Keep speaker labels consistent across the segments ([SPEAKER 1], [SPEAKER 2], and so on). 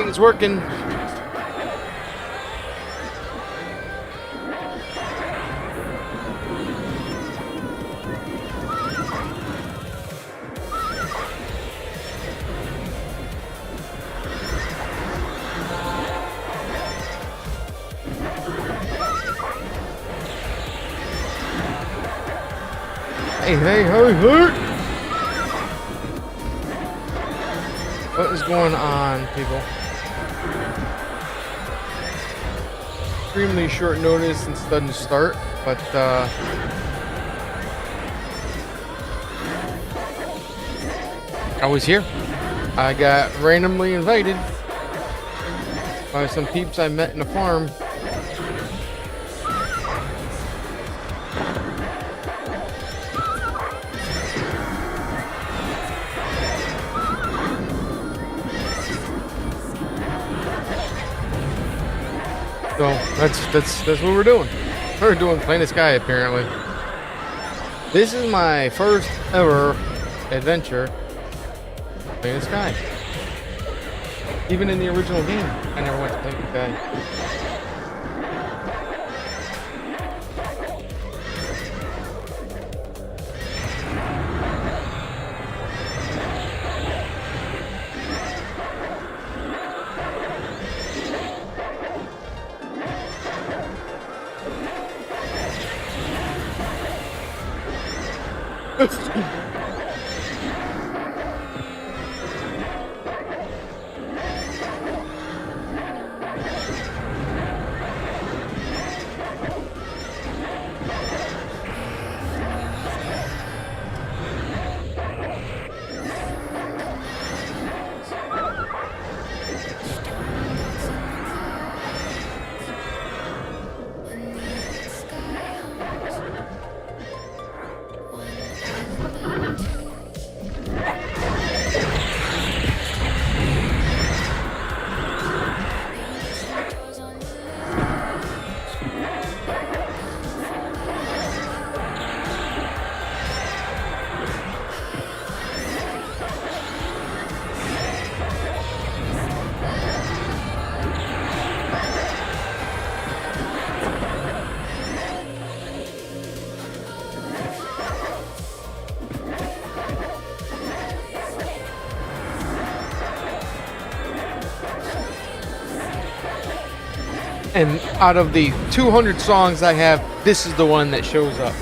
[SPEAKER 1] brain is working. Hey, what is going on, people? Extremely short notice and sudden start, but I was here. I got randomly invited by some peeps I met in a farm. So that's what we're doing. We're doing Planet Sky apparently. This is my first ever adventure Planet Sky. Even in the original game, I never went to Planet Sky. And out of the 200 songs I have, this is the one that shows up.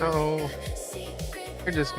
[SPEAKER 1] Oh, you're just.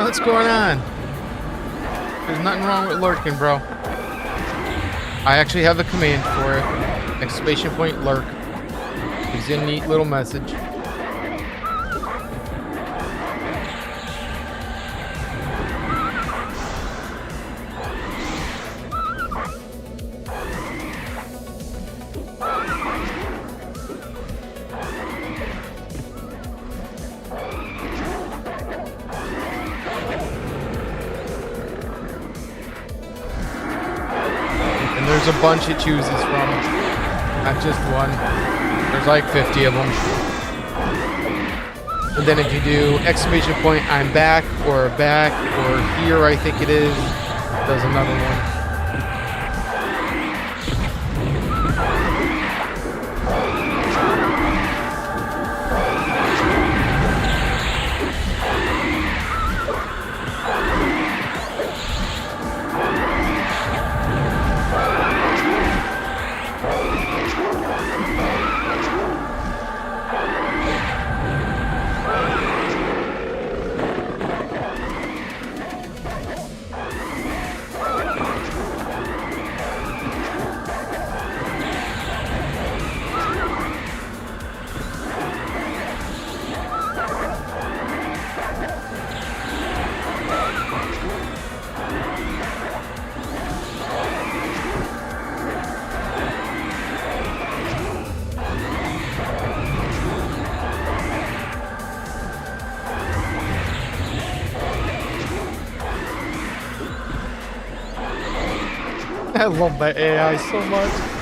[SPEAKER 1] What's going on? There's nothing wrong with lurking, bro. I actually have a command for it. Exclamation point lurk. It's a neat little message. There's a bunch it chooses from, not just one. There's like 50 of them. And then if you do exclamation point I'm back or here I think it is, does another one. I love that AI so much.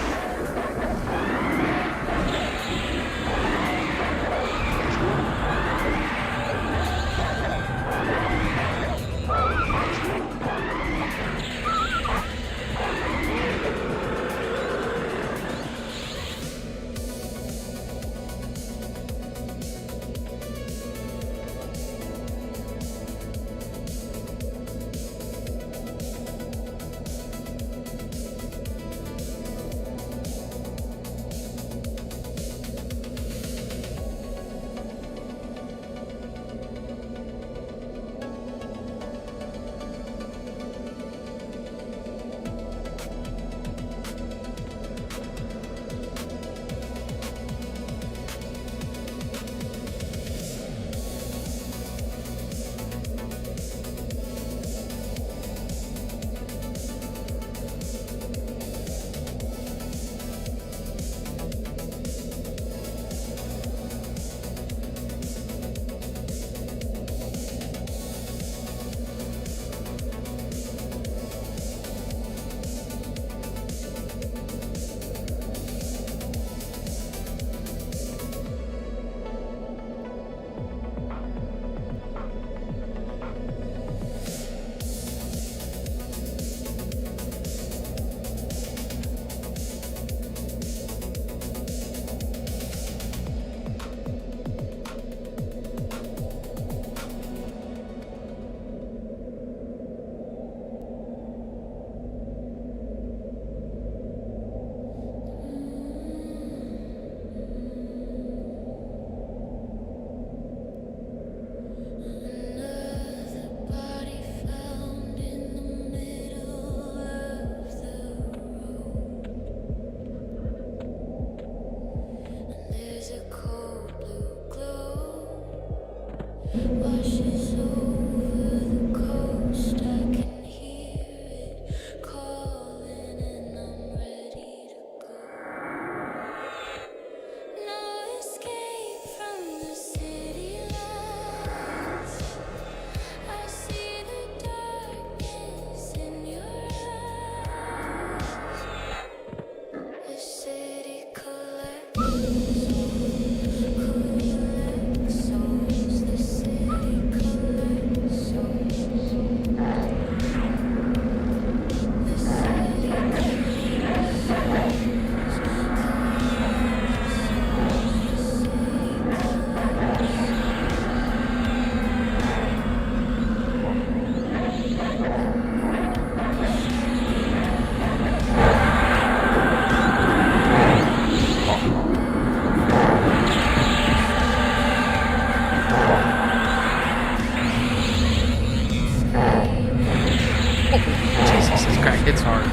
[SPEAKER 1] It's hard.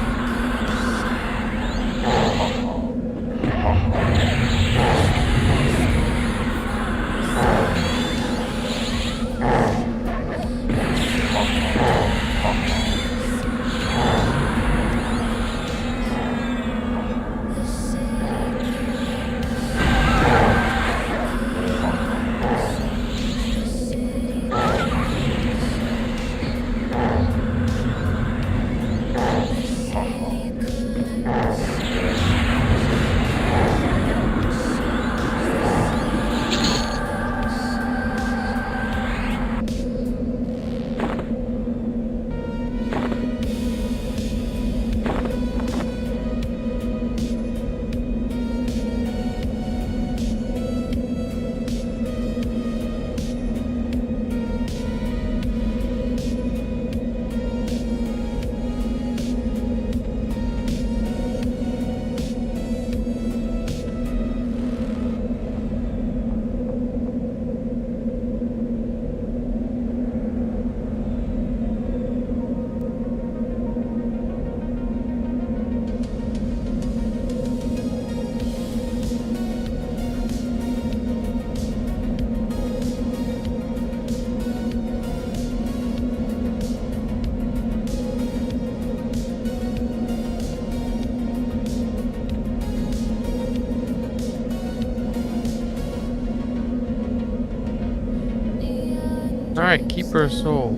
[SPEAKER 1] Alright, Keeper of Soul.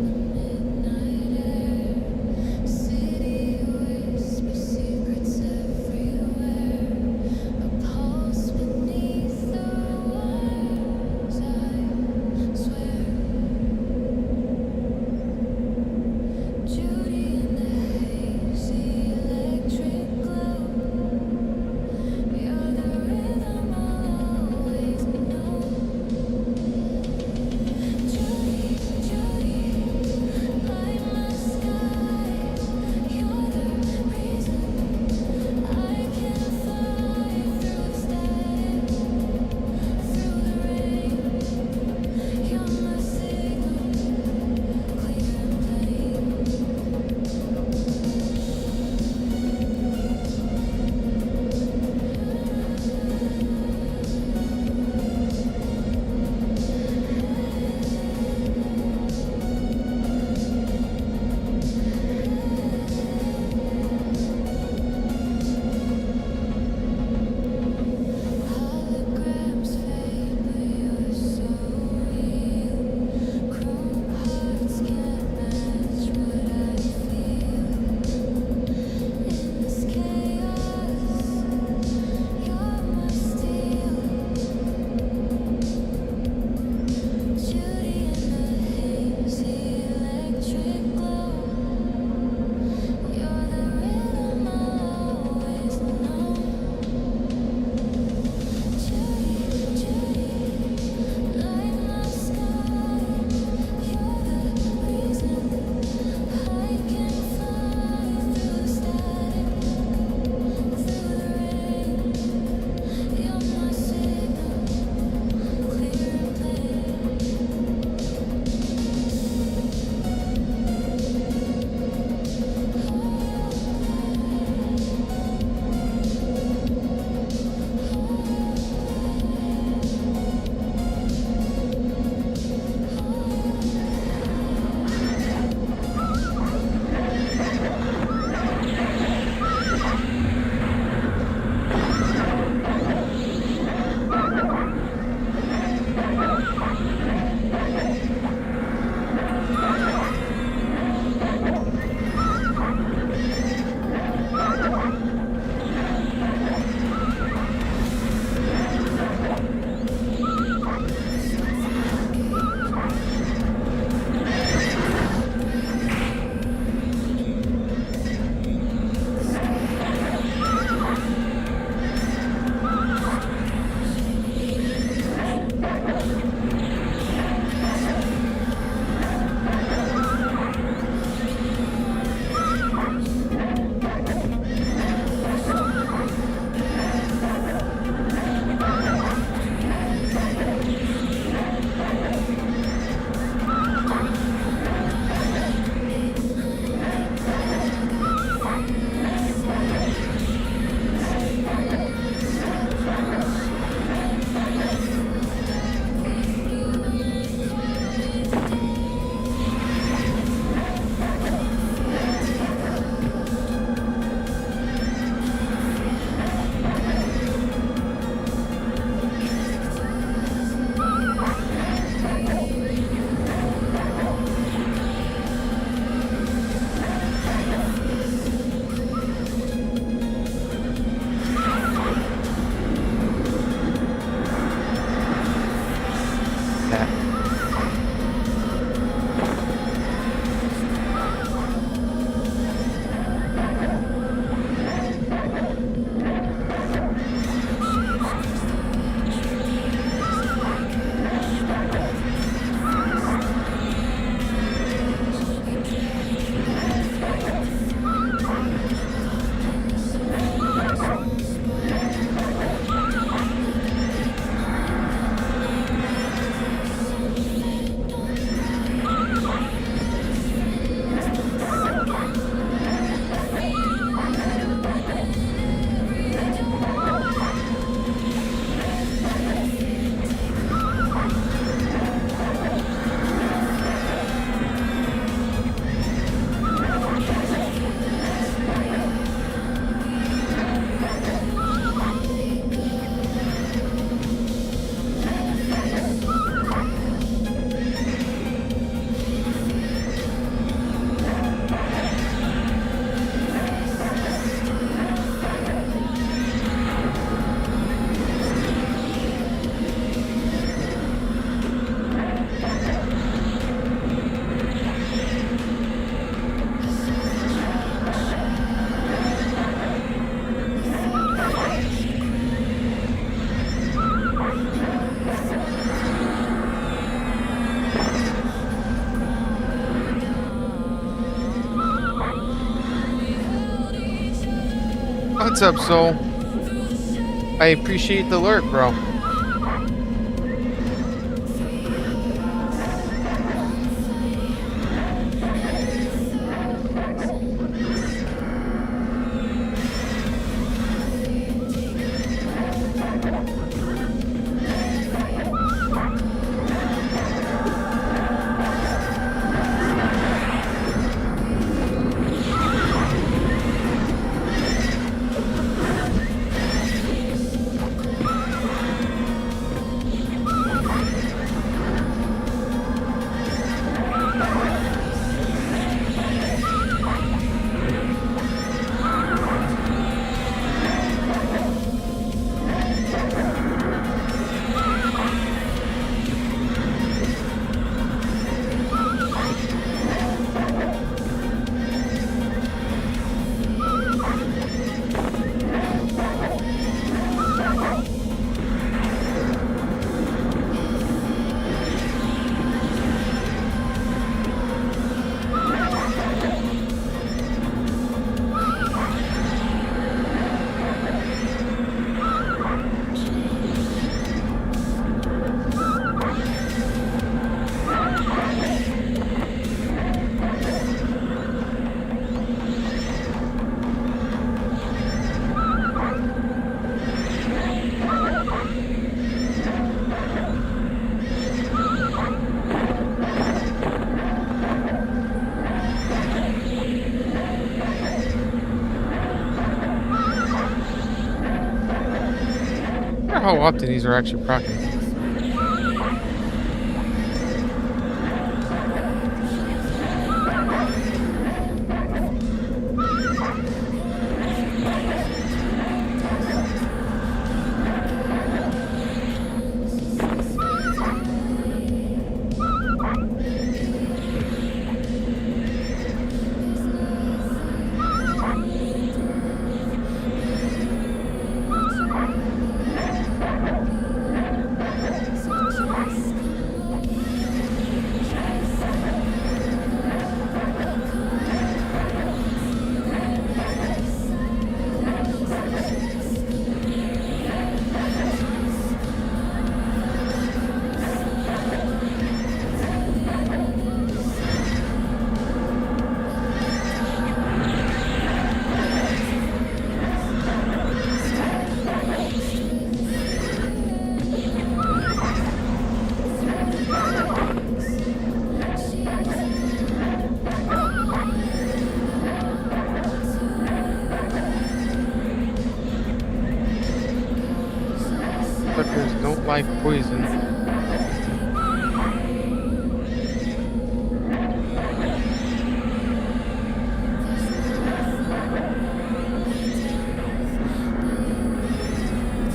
[SPEAKER 1] What's up, Soul? I appreciate the lurk, bro. I wonder how often these are actually proccing. Suckers don't like poison.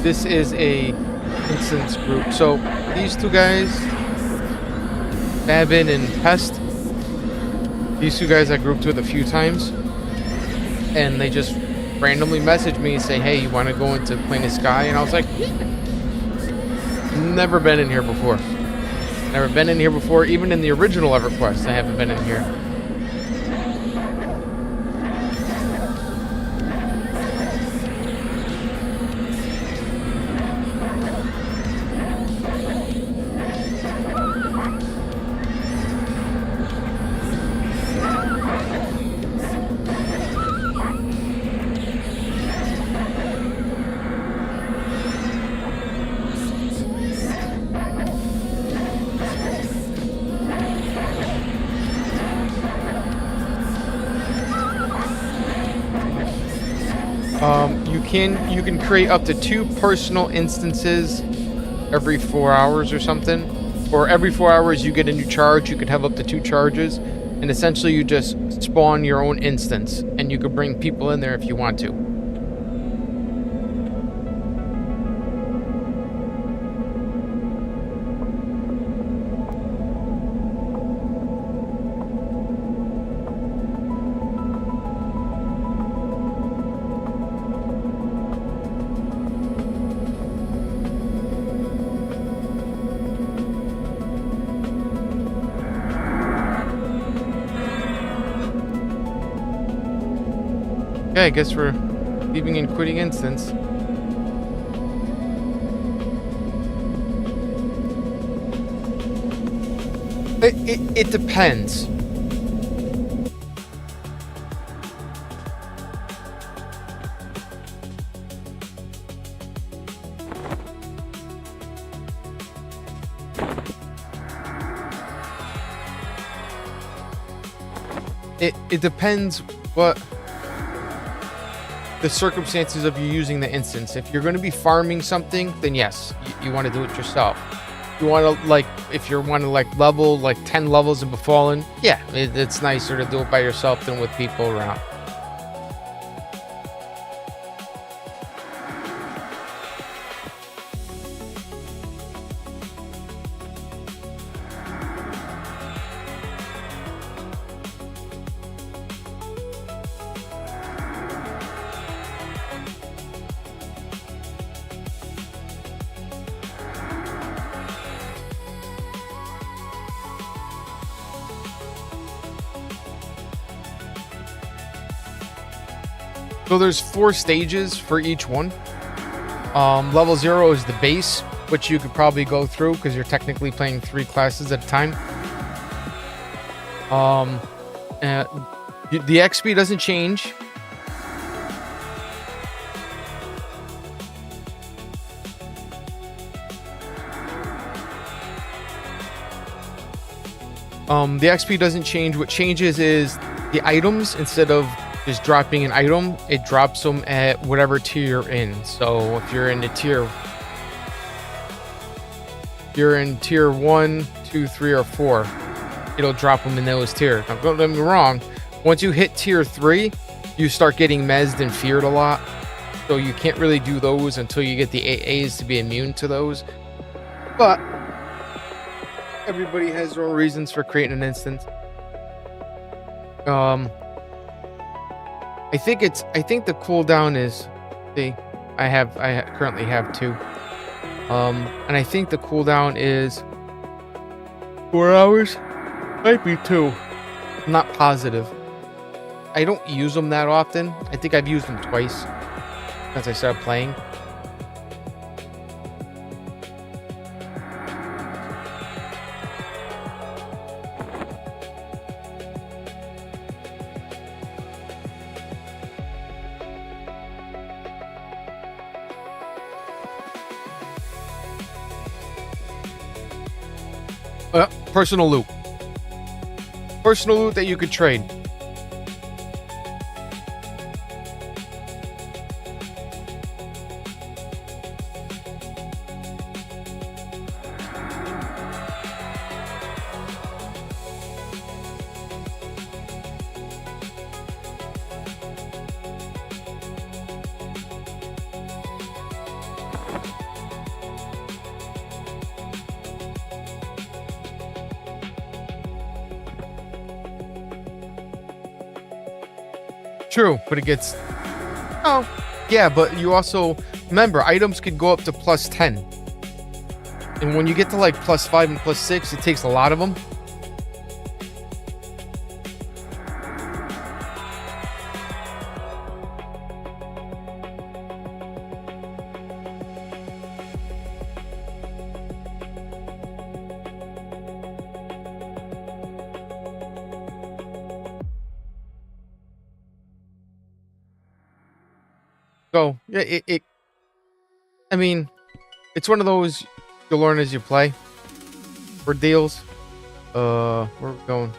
[SPEAKER 1] This is a instance group. So these two guys, Babin and Pest, these two guys I grouped with a few times, and they just randomly messaged me and say, "Hey, you want to go into Plain Sky?" And I was like, never been in here before. Never been in here before. Even in the original EverQuest, I haven't been in here. You can create up to 2 personal instances every 4 hours or something, or every 4 hours you get a new charge. You could have up to 2 charges, and essentially you just spawn your own instance, and you could bring people in there if you want to. Okay, I guess we're leaving and quitting instance. It depends. It depends what the circumstances of you using the instance. If you're going to be farming something, then yes, you want to do it yourself. You want to, like, if you want to like level like 10 levels in Befallen, yeah, it's nicer to do it by yourself than with people around. So there's 4 stages for each one. Level 0 is the base, which you could probably go through because you're technically playing 3 classes at a time. The XP doesn't change. The XP doesn't change. What changes is the items. Instead of just dropping an item, it drops them at whatever tier you're in. So if you're in tier 1, 2, 3, or 4, it'll drop them in those tiers. Now, don't get me wrong, once you hit tier 3, you start getting mezzed and feared a lot. So you can't really do those until you get the AAs to be immune to those. But everybody has their own reasons for creating an instance. I think the cooldown is, see, I currently have 2. And I think the cooldown is 4 hours. Might be 2. I'm not positive. I don't use them that often. I think I've used them twice since I started playing. Personal loot. Personal loot that you could trade. True, but it gets... Oh, yeah, but you also... Remember, items could go up to plus 10. And when you get to like plus 5 and plus 6, it takes a lot of them. So, yeah, I mean, it's one of those you'll learn as you play. For deals. Where are we going?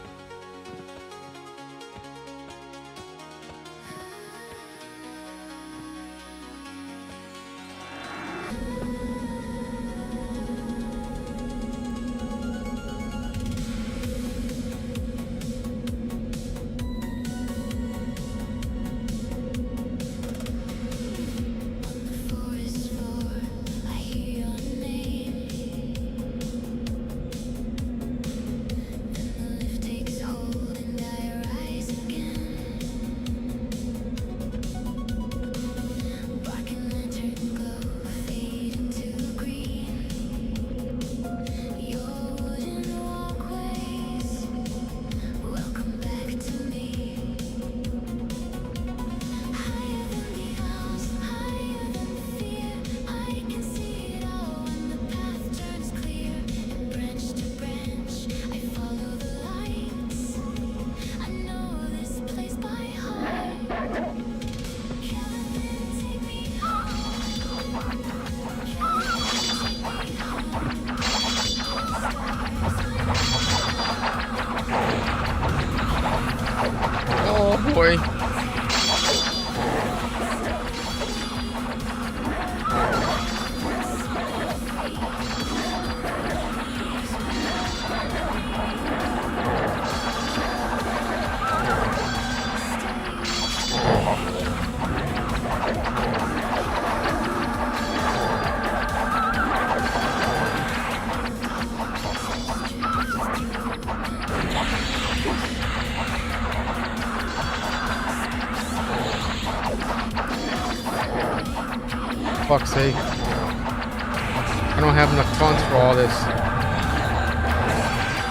[SPEAKER 1] fuck's sake. I don't have enough funds for all this.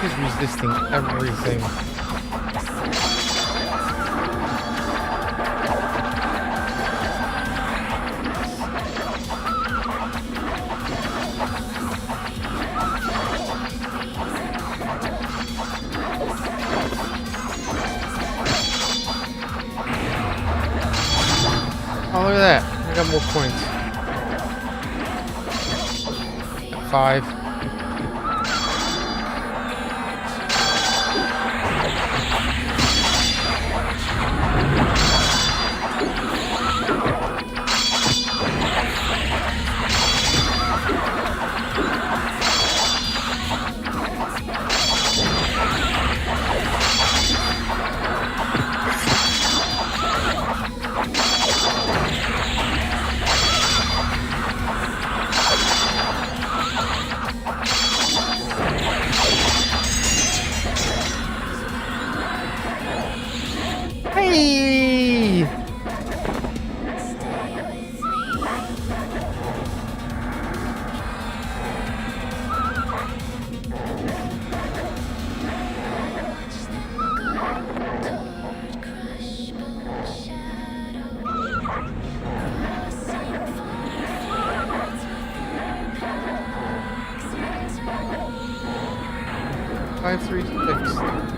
[SPEAKER 1] He's resisting everything. Oh, look at that. I got more points. 5. Hey! Five, 3, 6.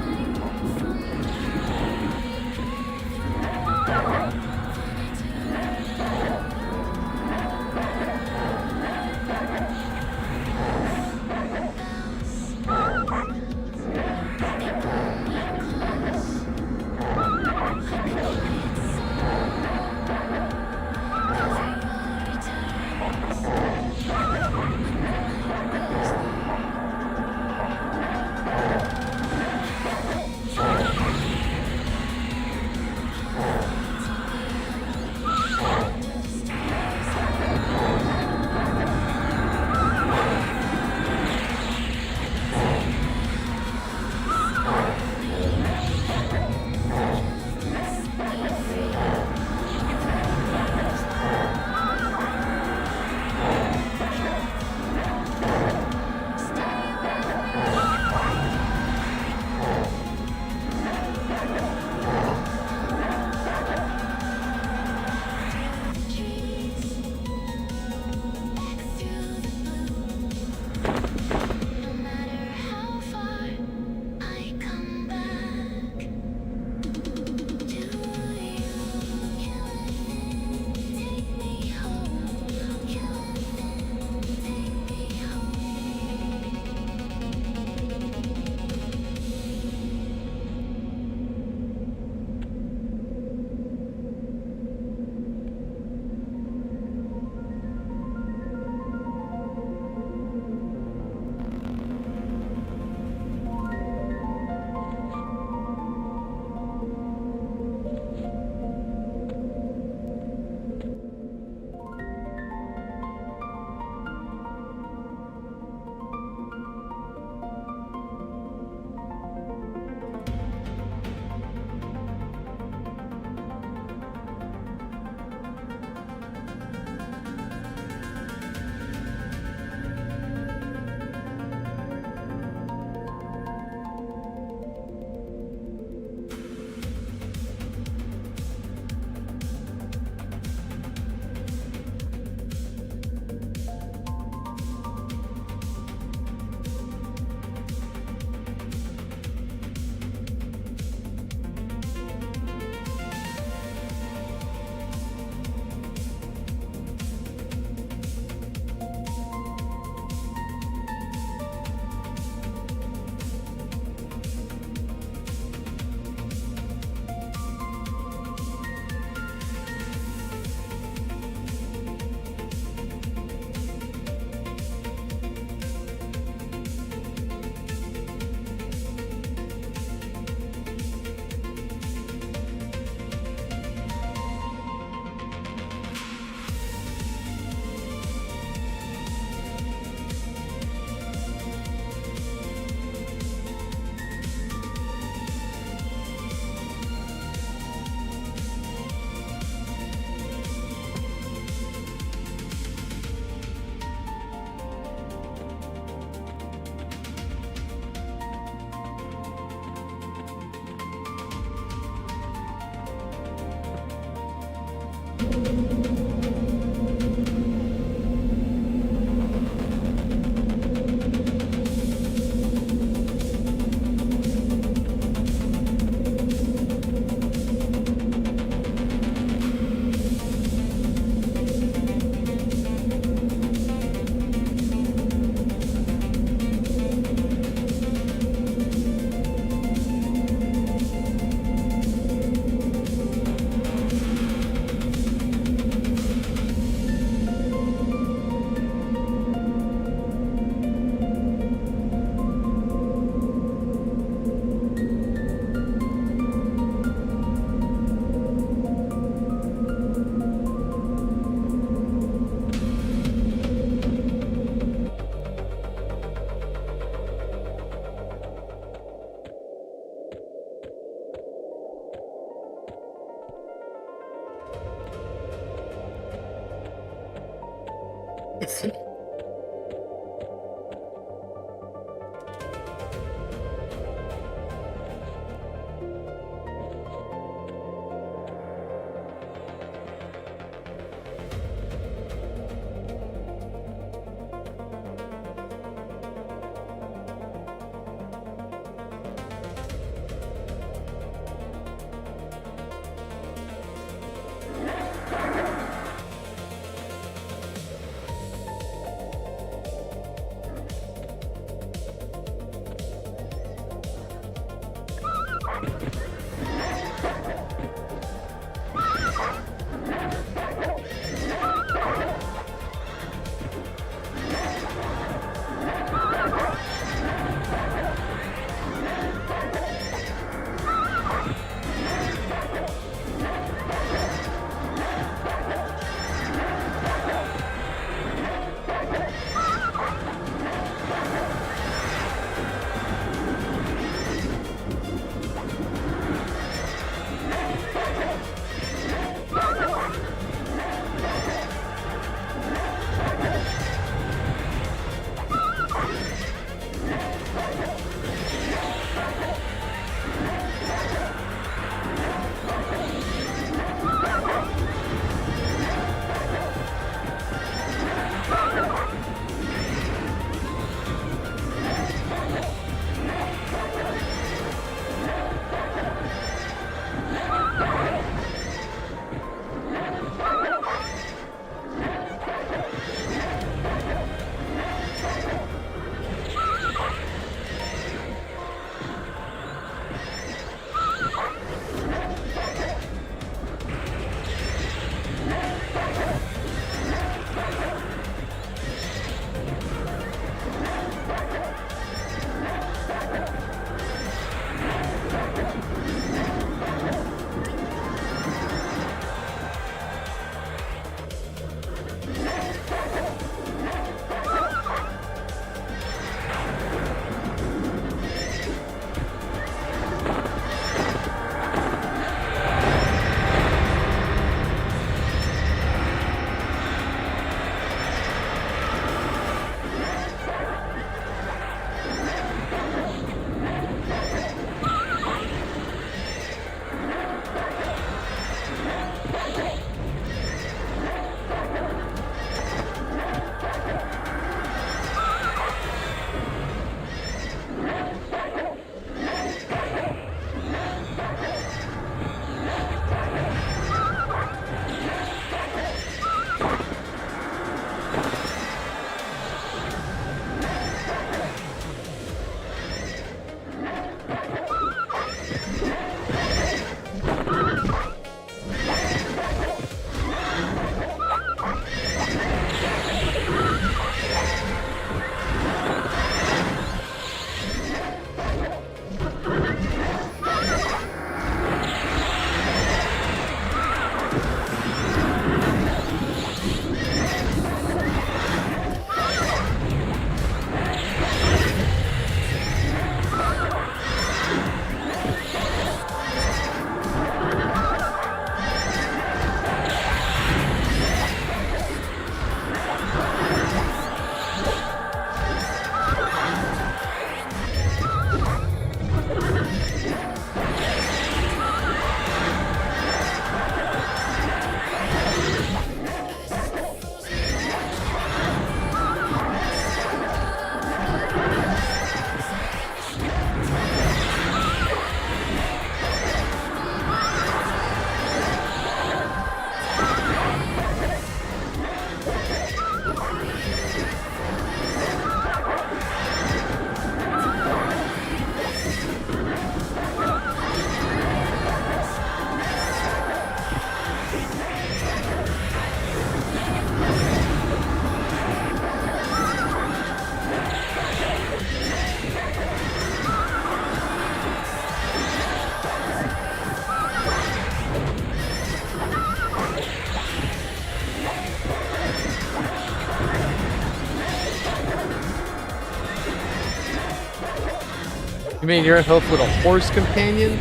[SPEAKER 1] You mean you're help with a horse companion?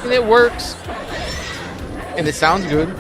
[SPEAKER 1] And it works. And it sounds good.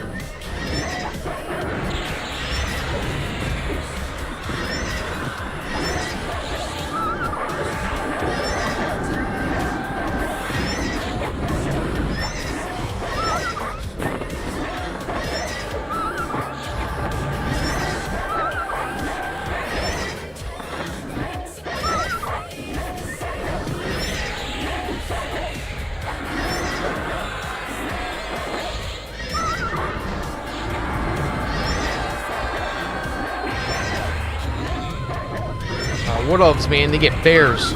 [SPEAKER 1] Wood elves, man, they get bears.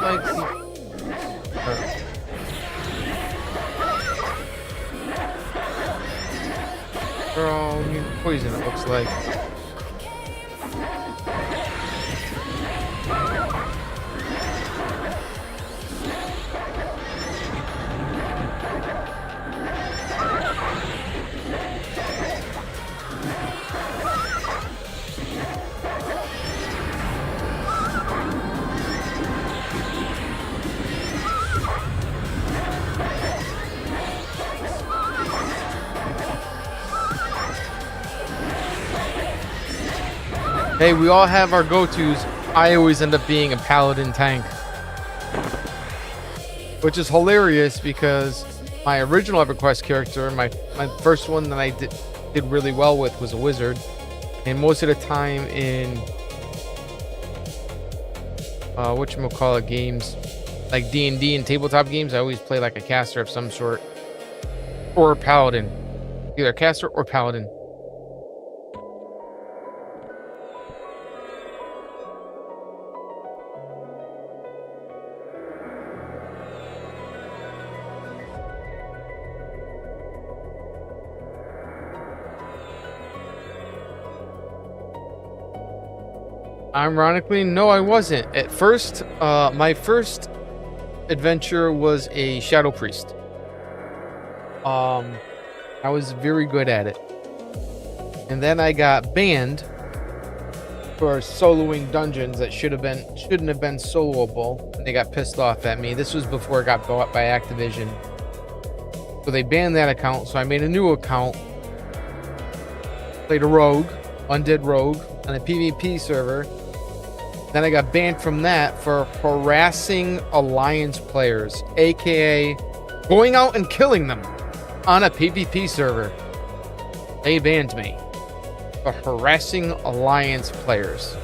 [SPEAKER 1] Like, they're all poison, it looks like. Hey, we all have our go-tos. I always end up being a paladin tank. Which is hilarious because my original EverQuest character, my first one that I did really well with was a wizard. And most of the time in whatchamacallit games, like D&D and tabletop games, I always play like a caster of some sort. Or a paladin. Either a caster or paladin. Ironically, no, I wasn't. At first, my first adventure was a Shadow Priest. I was very good at it. And then I got banned for soloing dungeons that shouldn't have been soloable. And they got pissed off at me. This was before it got bought by Activision. So they banned that account, so I made a new account. Played a rogue, undead rogue, on a PvP server. Then I got banned from that for harassing Alliance players, aka going out and killing them on a PvP server. They banned me for harassing Alliance players.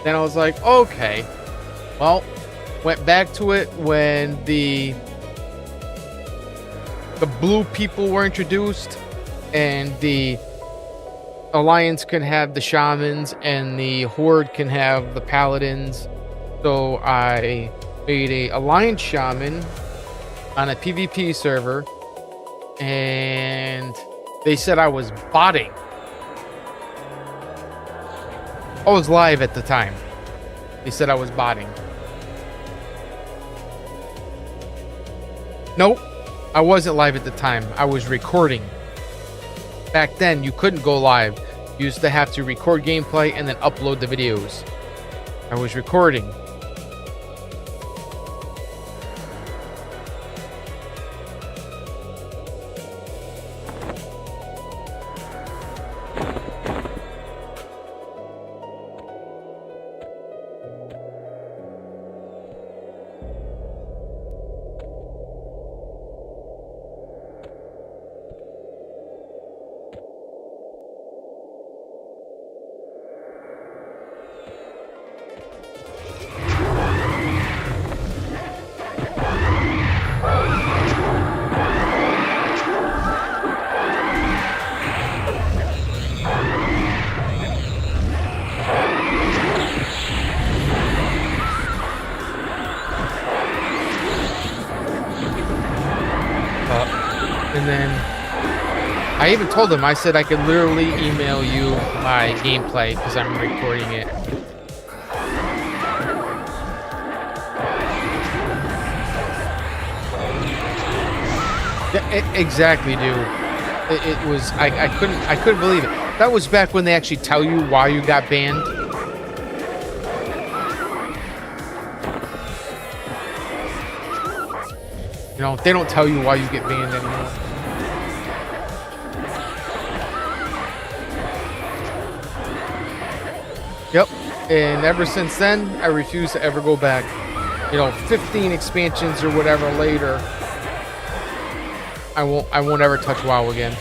[SPEAKER 1] Then I was like, okay. Well, went back to it when the blue people were introduced, and the Alliance can have the shamans and the Horde can have the paladins. So I made a Alliance shaman on a PvP server, and they said I was botting. I was live at the time. They said I was botting. Nope, I wasn't live at the time. I was recording. Back then, you couldn't go live. You used to have to record gameplay and then upload the videos. I was recording. And then I even told him, I said I could literally email you my gameplay because I'm recording it. Yeah, exactly, dude. It was I couldn't believe it. That was back when they actually tell you why you got banned. You know, they don't tell you why you get banned anymore. Yep. And ever since then, I refuse to ever go back. You know, 15 expansions or whatever later, I won't ever touch WoW again.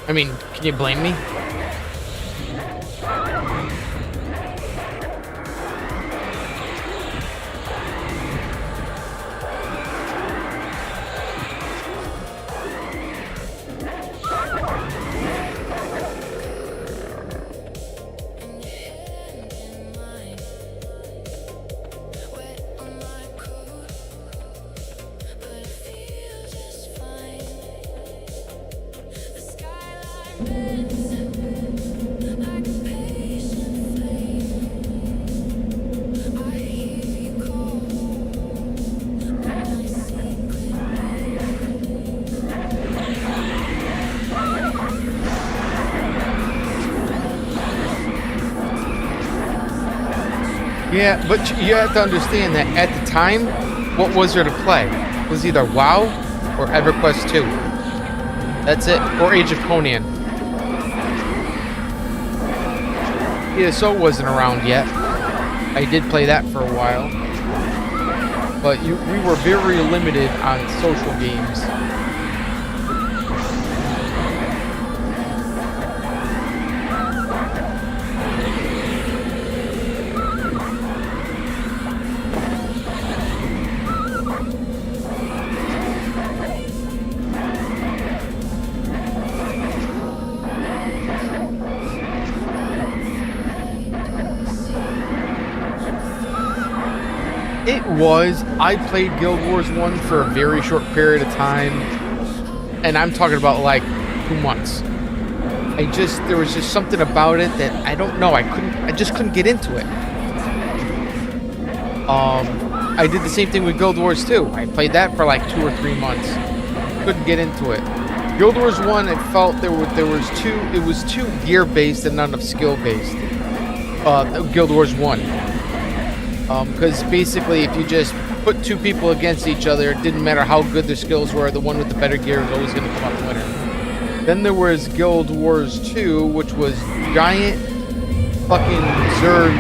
[SPEAKER 1] I mean, can you blame me? Yeah, but you have to understand that at the time, what was there to play? It was either WoW or EverQuest 2. That's it. Or Age of Conan. ESO wasn't around yet. I did play that for a while. But we were very limited on social games. It was. I played Guild Wars 1 for a very short period of time. And I'm talking about like 2 months. There was just something about it that I don't know. I just couldn't get into it. I did the same thing with Guild Wars 2. I played that for like 2 or 3 months. Couldn't get into it. Guild Wars 1, it felt it was too gear based and not enough skill based. Guild Wars 1. Because basically, if you just put 2 people against each other, it didn't matter how good their skills were, the one with the better gear was always going to come out winner. Then there was Guild Wars 2, which was giant fucking Zerg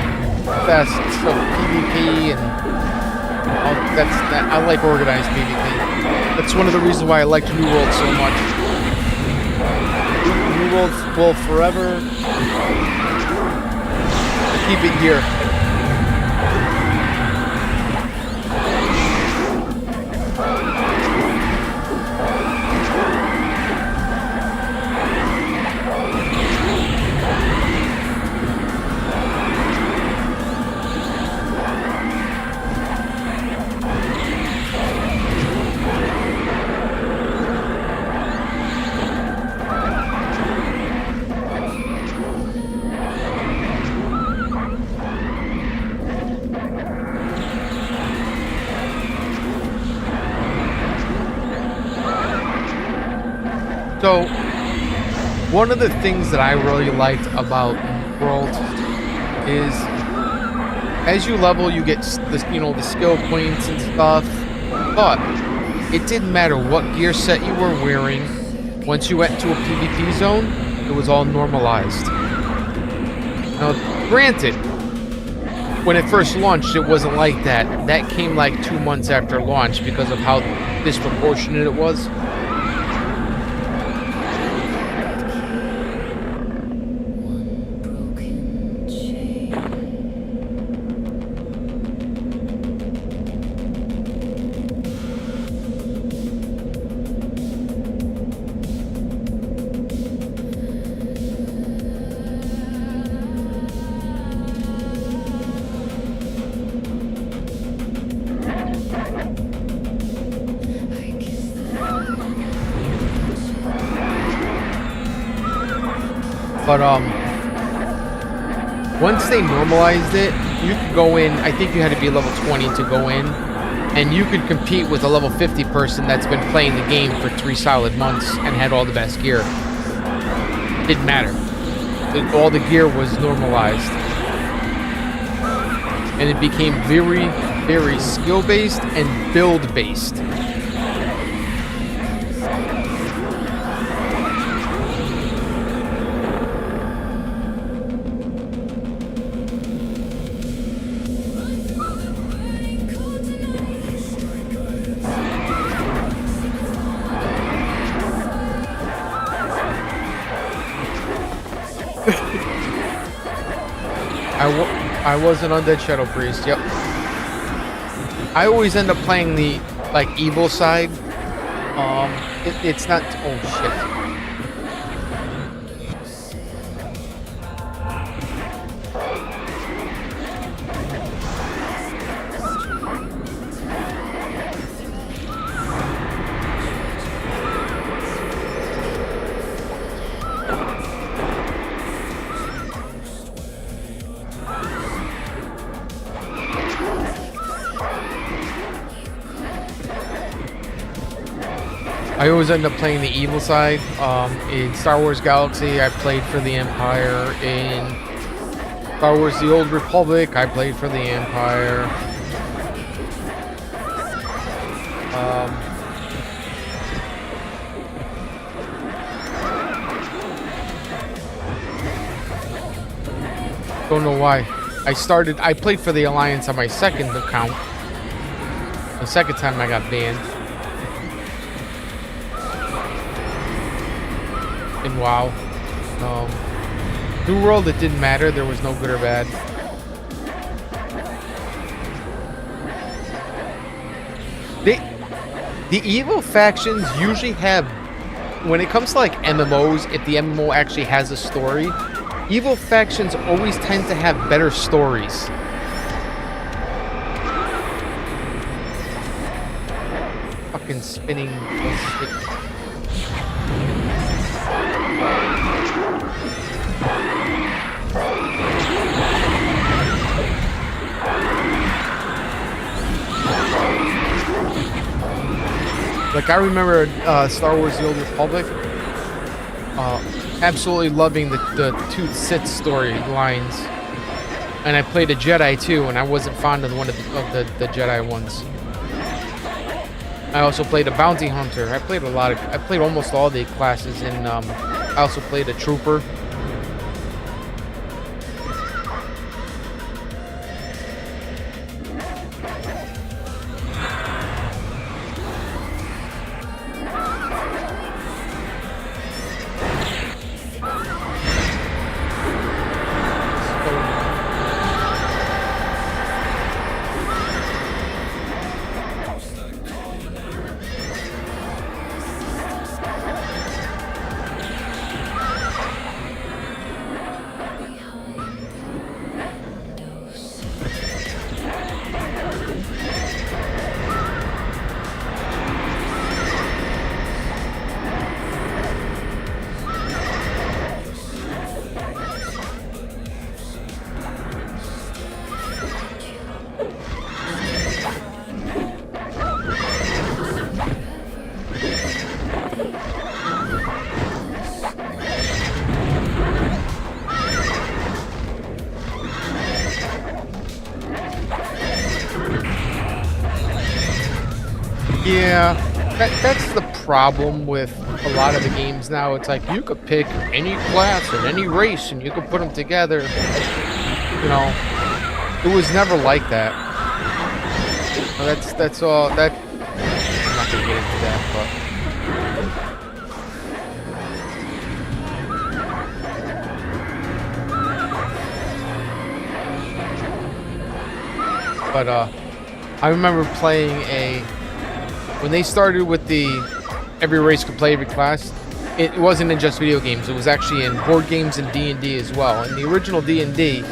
[SPEAKER 1] fest of PvP, and I like organized PvP. That's one of the reasons why I liked New World so much. New World will forever keep it here. So, one of the things that I really liked about World is, as you level, you get the skill points and stuff. But it didn't matter what gear set you were wearing. Once you went to a PvP zone, it was all normalized. Now, granted, when it first launched, it wasn't like that. That came like 2 months after launch because of how disproportionate it was. But once they normalized it, you could go in. I think you had to be level 20 to go in, and you could compete with a level 50 person that's been playing the game for 3 solid months and had all the best gear. Didn't matter. All the gear was normalized, and it became very, very skill-based and build-based. I was an Undead Shadow Priest, yep. I always end up playing the, like, evil side. It's not... Oh, shit. I always end up playing the evil side. In Star Wars Galaxy, I played for the Empire. In Star Wars The Old Republic, I played for the Empire. Don't know why. I played for the Alliance on my second account. The second time I got banned. In WoW. New World, it didn't matter. There was no good or bad. The evil factions usually have, when it comes to like MMOs, if the MMO actually has a story, evil factions always tend to have better stories. Fucking spinning. Like, I remember Star Wars The Old Republic, absolutely loving the two Sith storylines. And I played a Jedi too, and I wasn't fond of one of the Jedi ones. I also played a Bounty Hunter. I played almost all the classes, and I also played a Trooper. Yeah, that's the problem with a lot of the games now. It's like you could pick any class and any race and you could put them together. You know, it was never like that. That's all. I'm not gonna get into that, but I remember playing when they started with the every race could play every class. It wasn't in just video games. It was actually in board games and D&D as well. In the original D&D, you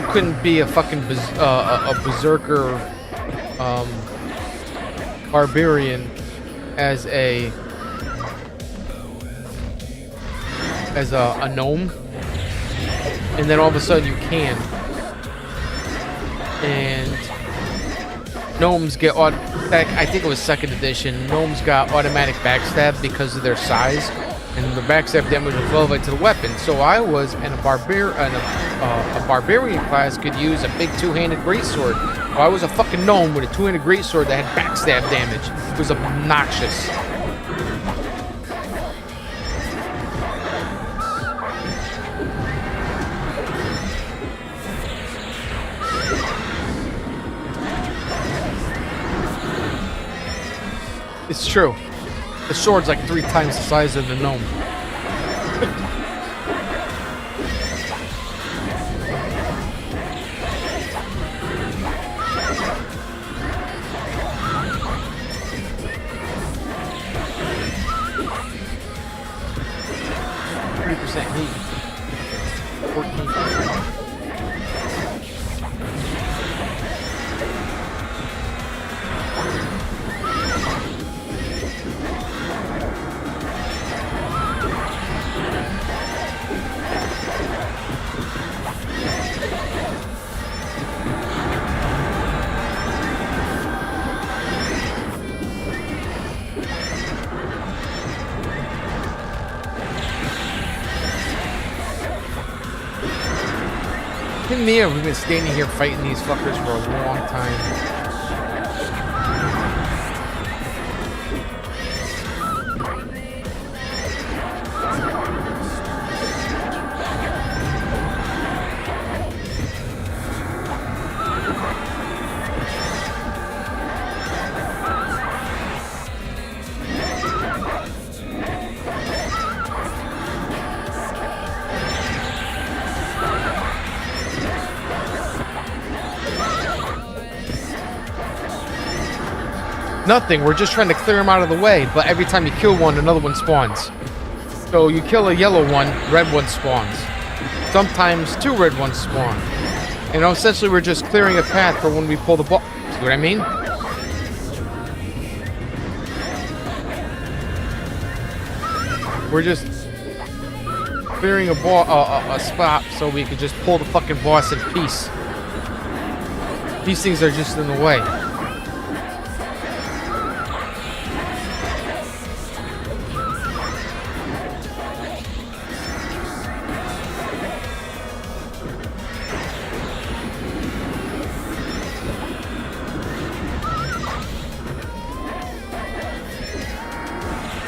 [SPEAKER 1] couldn't be a fucking a berserker barbarian as a gnome. and then all of a sudden you can. And gnomes get I think it was 2nd edition. Gnomes got automatic backstab because of their size, and the backstab damage was relevant to the weapon. So I was in a barbarian class could use a big 2-handed greatsword. Well, I was a fucking gnome with a 2-handed greatsword that had backstab damage. It was obnoxious. It's true. The sword's like 3 times the size of the gnome. Heat. 14. Me, we've been standing here fighting these fuckers for a long time. Nothing, we're just trying to clear them out of the way, but every time you kill one, another one spawns. So you kill a yellow one, red one spawns. Sometimes 2 red ones spawn. You know, essentially we're just clearing a path for when we pull the ball. See what I mean? We're just clearing a spot so we can just pull the fucking boss in peace. These things are just in the way.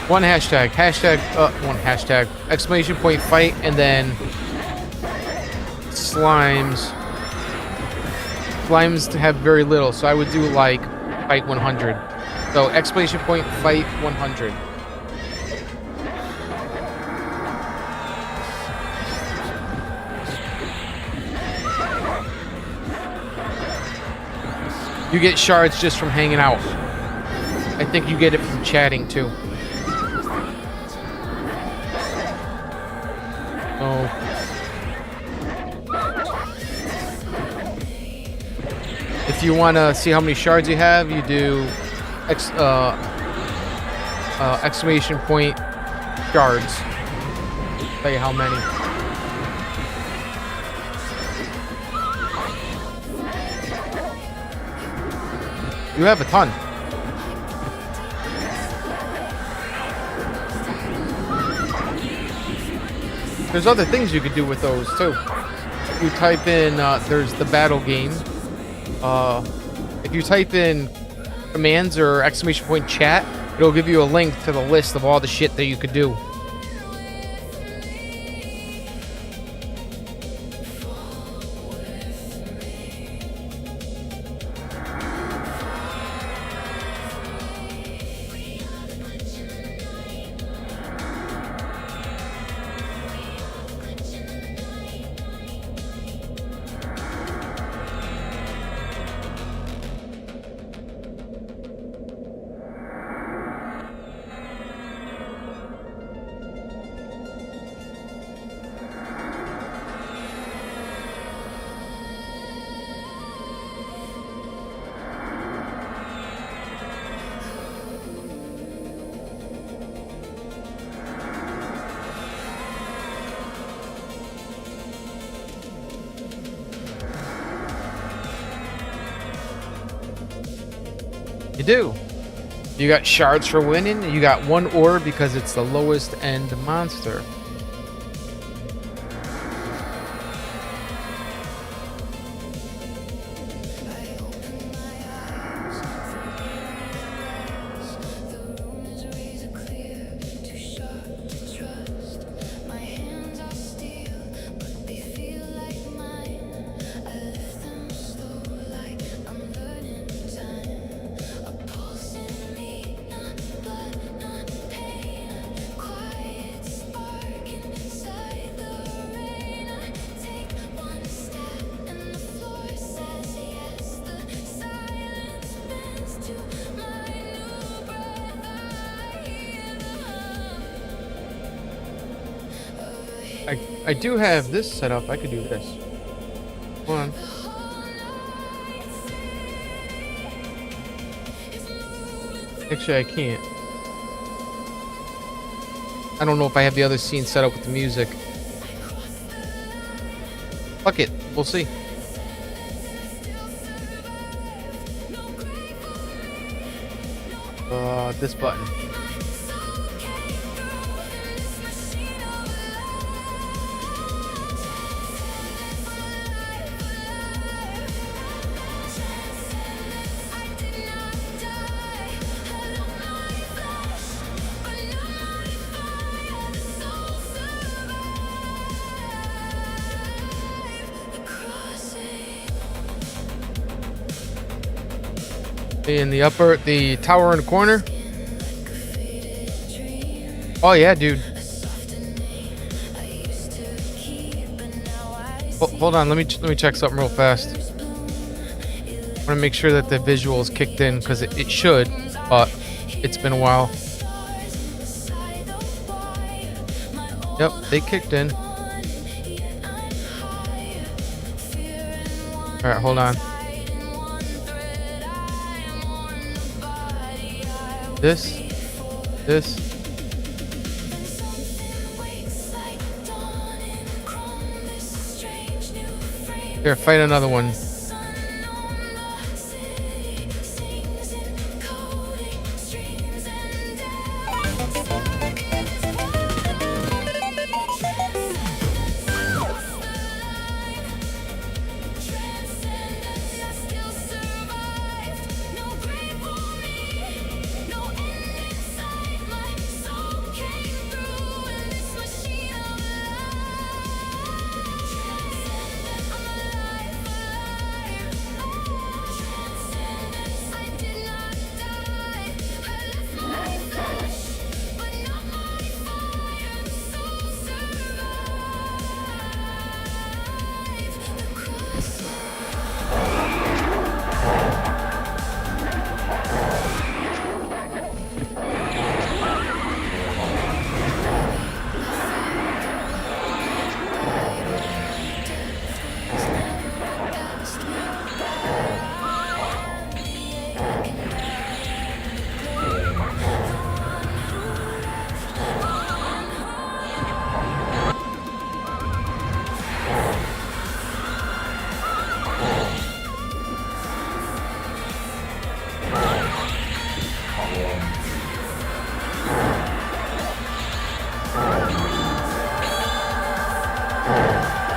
[SPEAKER 1] One hashtag, exclamation point fight, and then slimes. Slimes have very little, so I would do like fight 100. So exclamation point fight 100. You get shards just from hanging out. I think you get it from chatting too. If you want to see how many shards you have, you do exclamation point shards. Tell you how many. You have a ton. There's other things you could do with those too. You type in, there's the battle game. If you type in commands or exclamation point chat, it'll give you a link to the list of all the shit that you could do. do. You got shards for winning. You got 1 ore because it's the lowest end monster. I do have this set up. I could do this. Hold on. Actually, I can't. I don't know if I have the other scene set up with the music. Fuck it. We'll see. This button. In the the tower in the corner. Oh yeah, dude. Hold on, let me check something real fast. I want to make sure that the visuals kicked in because it should, but it's been a while. Yep, they kicked in. All right, hold on. This. Here, fight another one.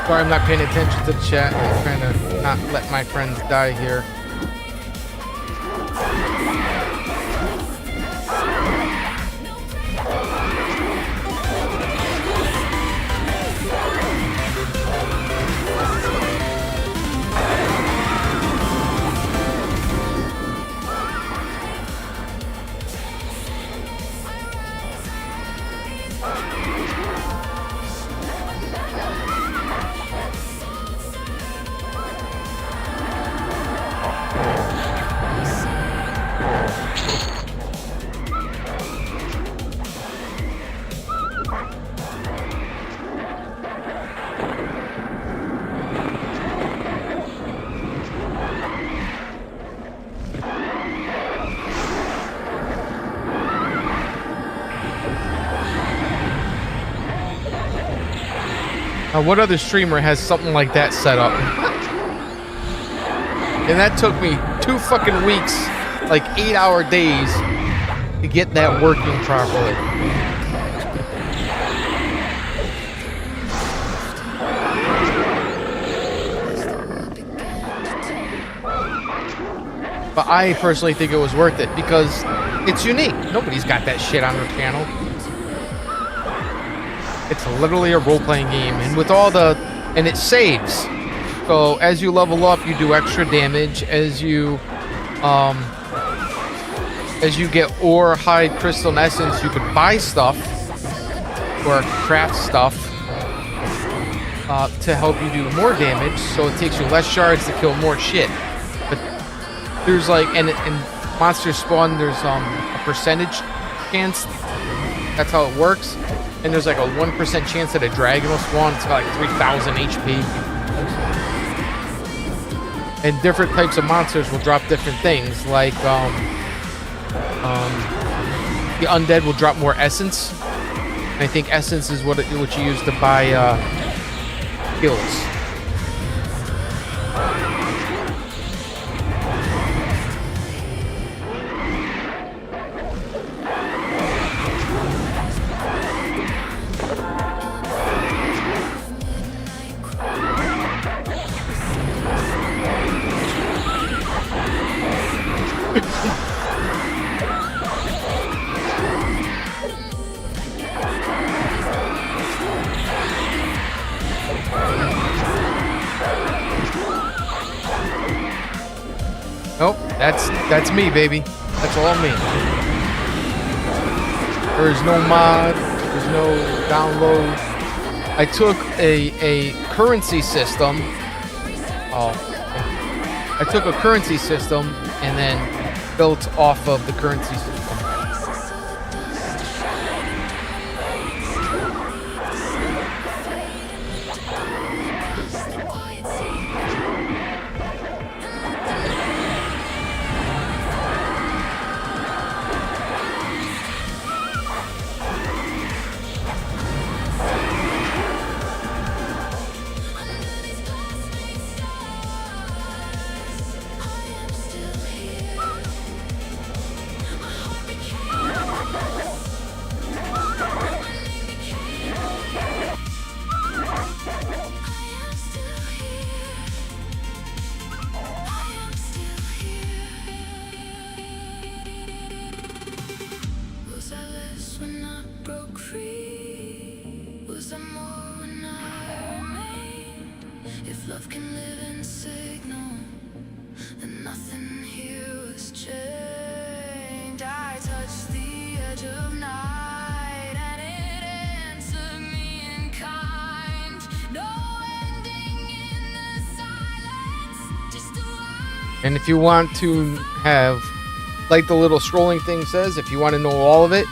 [SPEAKER 1] Sorry, I'm not paying attention to the chat. I'm trying to not let my friends die here. What other streamer has something like that set up? And that took me 2 fucking weeks like 8-hour days to get that working properly. But I personally think it was worth it because it's unique. Nobody's got that shit on their channel. It's literally a role-playing game, and with all the... and it saves. So as you level up, you do extra damage. As you get ore, hide, crystal, and essence, you can buy stuff or craft stuff to help you do more damage. So it takes you less shards to kill more shit. But there's like, and monsters spawn, there's a percentage chance. That's how it works. And there's like a 1% chance that a dragon will spawn. It's got like 3,000 HP. And different types of monsters will drop different things. Like the undead will drop more essence. And I think essence is what you use to buy kills. Nope, that's me, baby. That's all me. There's no mod. There's no download. I took a currency system. I took a currency system and then built off of the currency system. And if you want to have, like the little scrolling thing says, if you want to know all of it,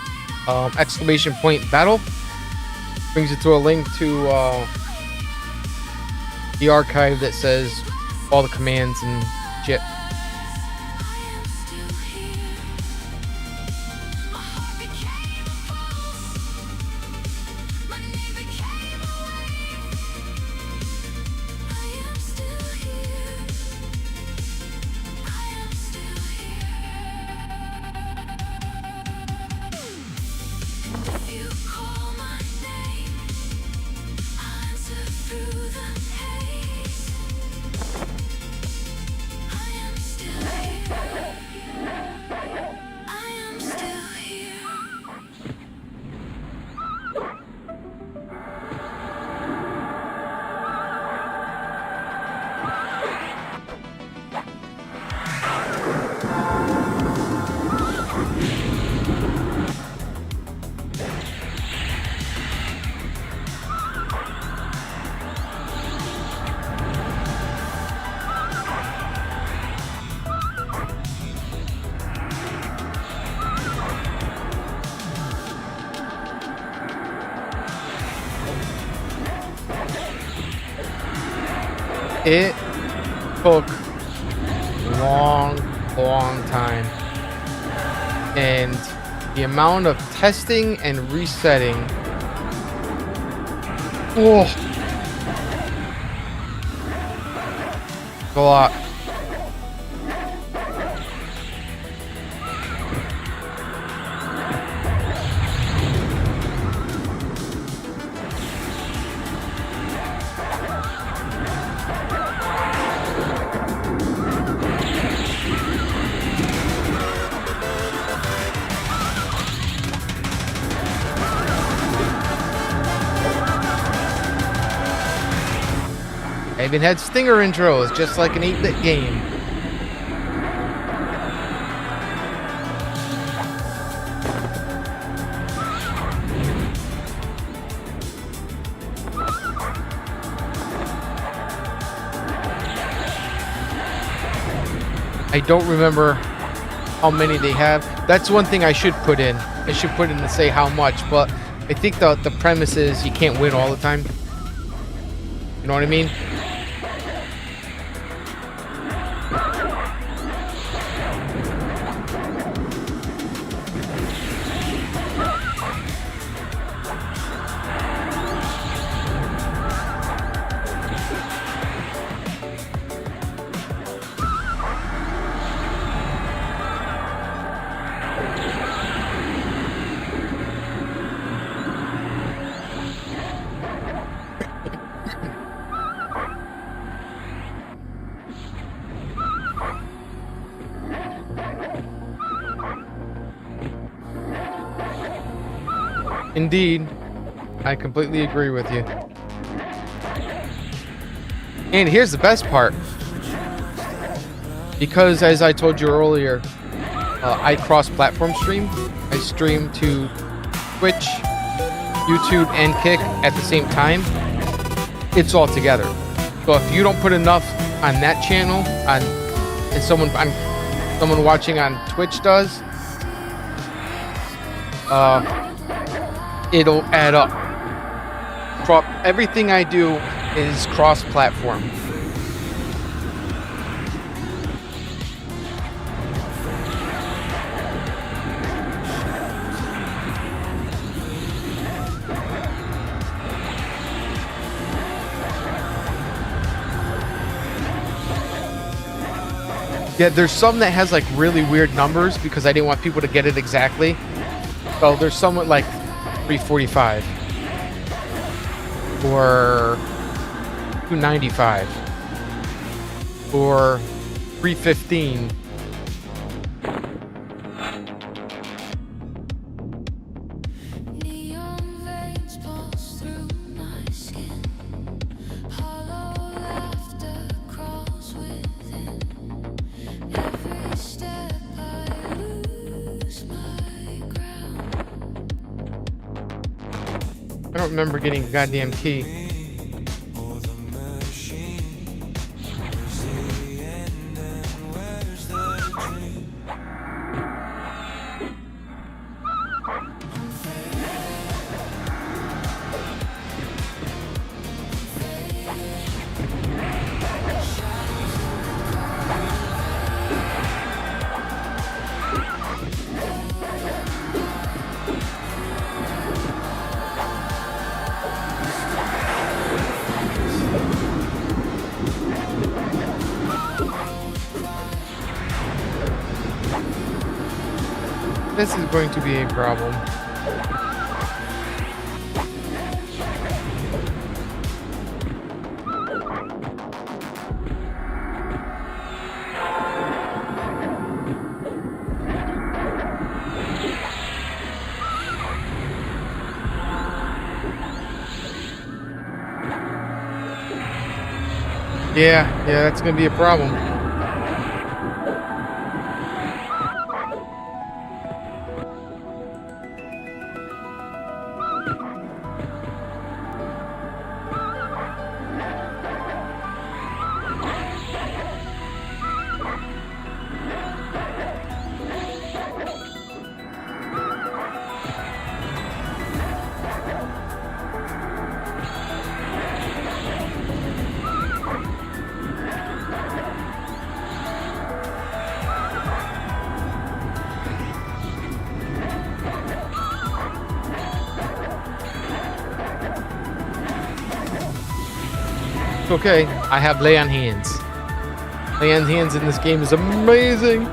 [SPEAKER 1] exclamation point battle brings you to a link to the archive that says all the commands and shit. It took a long time, and the amount of testing and resetting, a lot. even had stinger intros, just like an 8-bit game. I don't remember how many they have. That's one thing I should put in. I should put in to say how much, but I think the premise is you can't win all the time. You know what I mean? Indeed, I completely agree with you. And here's the best part. Because, as I told you earlier, I cross-platform stream. I stream to Twitch, YouTube, and Kick at the same time. It's all together. So if you don't put enough on that channel, and someone watching on Twitch does, it'll add up. Everything I do is cross-platform. Yeah, there's some that has like really weird numbers because I didn't want people to get it exactly. So there's some with like 345 or 295 or 315. I don't remember getting a goddamn key. This is going to be a problem. Yeah, that's going to be a problem. Okay, I have lay on hands. Lay on hands in this game is amazing.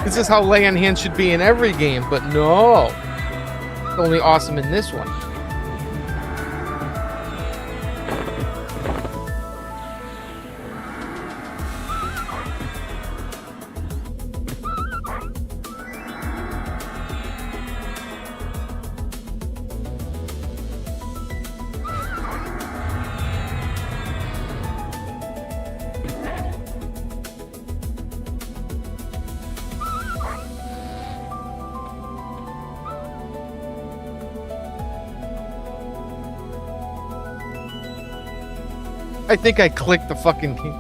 [SPEAKER 1] This is how lay on hands should be in every game, but no. It's only awesome in this one. I think I clicked the fucking key.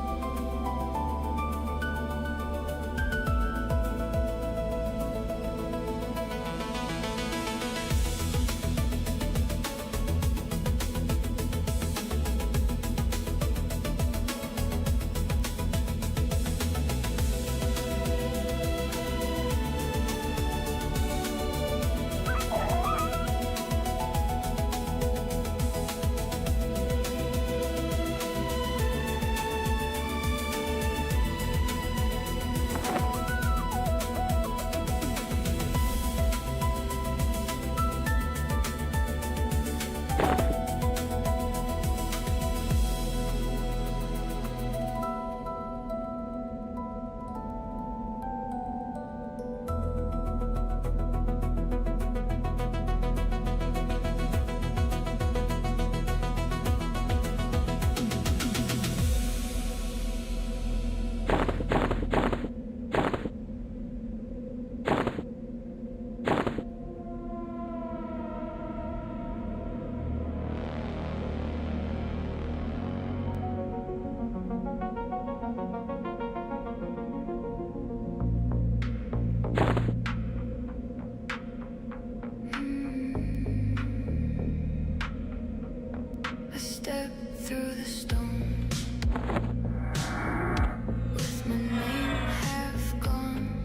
[SPEAKER 2] Step through the stone with my name half gone.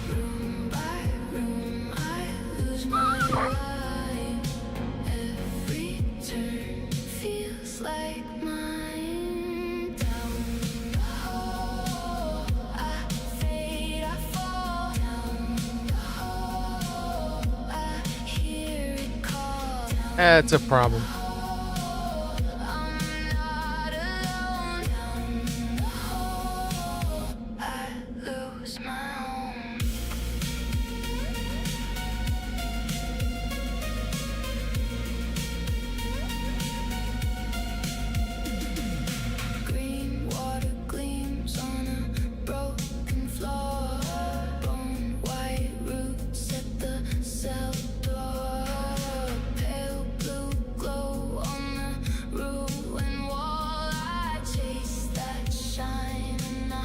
[SPEAKER 2] Room by room, I lose my life. Every turn feels like mine. Down the hole, I fade, I fall. Down the hole, I hear it call.
[SPEAKER 1] That's a problem.
[SPEAKER 2] I'm not alone. Down the hole, I lose my home. Green water gleams on a broken floor. Bone white roots at the cell door. Pale blue glow on the ruined wall. I chased that shine and I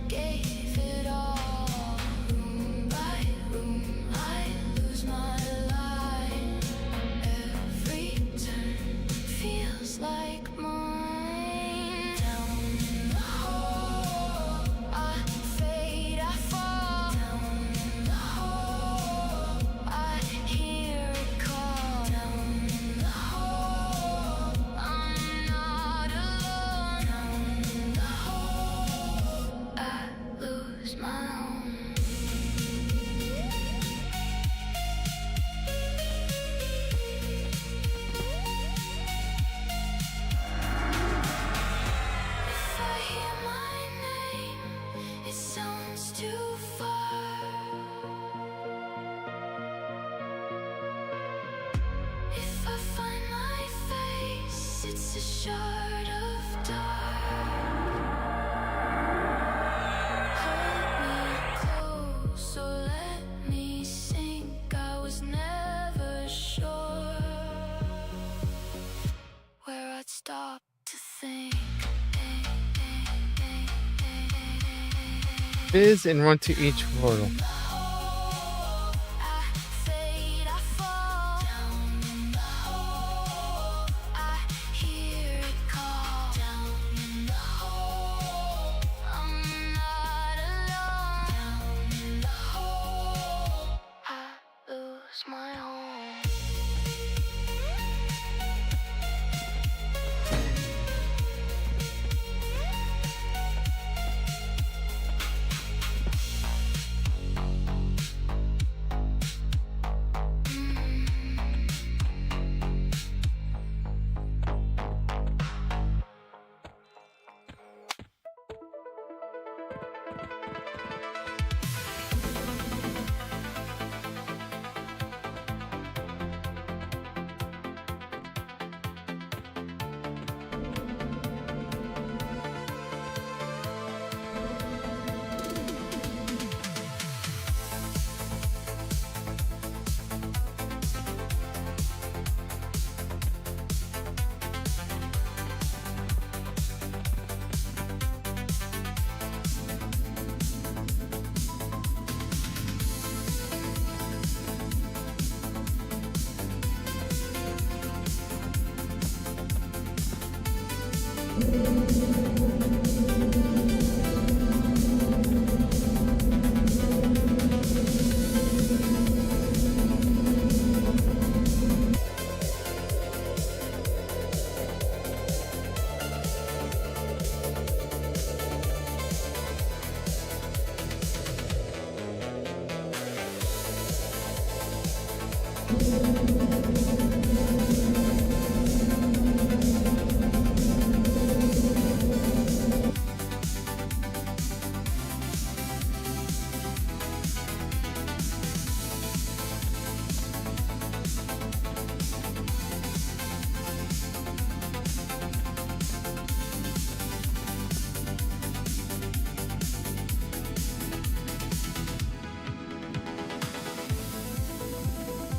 [SPEAKER 2] gave it all. Room by room, I lose my life. Every turn feels like mine. Down the hole, I fade, I fall. Down the hole, I hear it call. Down the hole, I'm not alone. Down the hole, I lose my home. If I hear my name, it sounds too far. If I find my face, it's a shard of dark. Hold me close, or let me sink. I was never sure where I'd stop to think.
[SPEAKER 1] Fizz and run to each portal.
[SPEAKER 2] I fade, I fall. Down the hole, I hear it call. Down the hole, I'm not alone. Down the hole, I lose my home.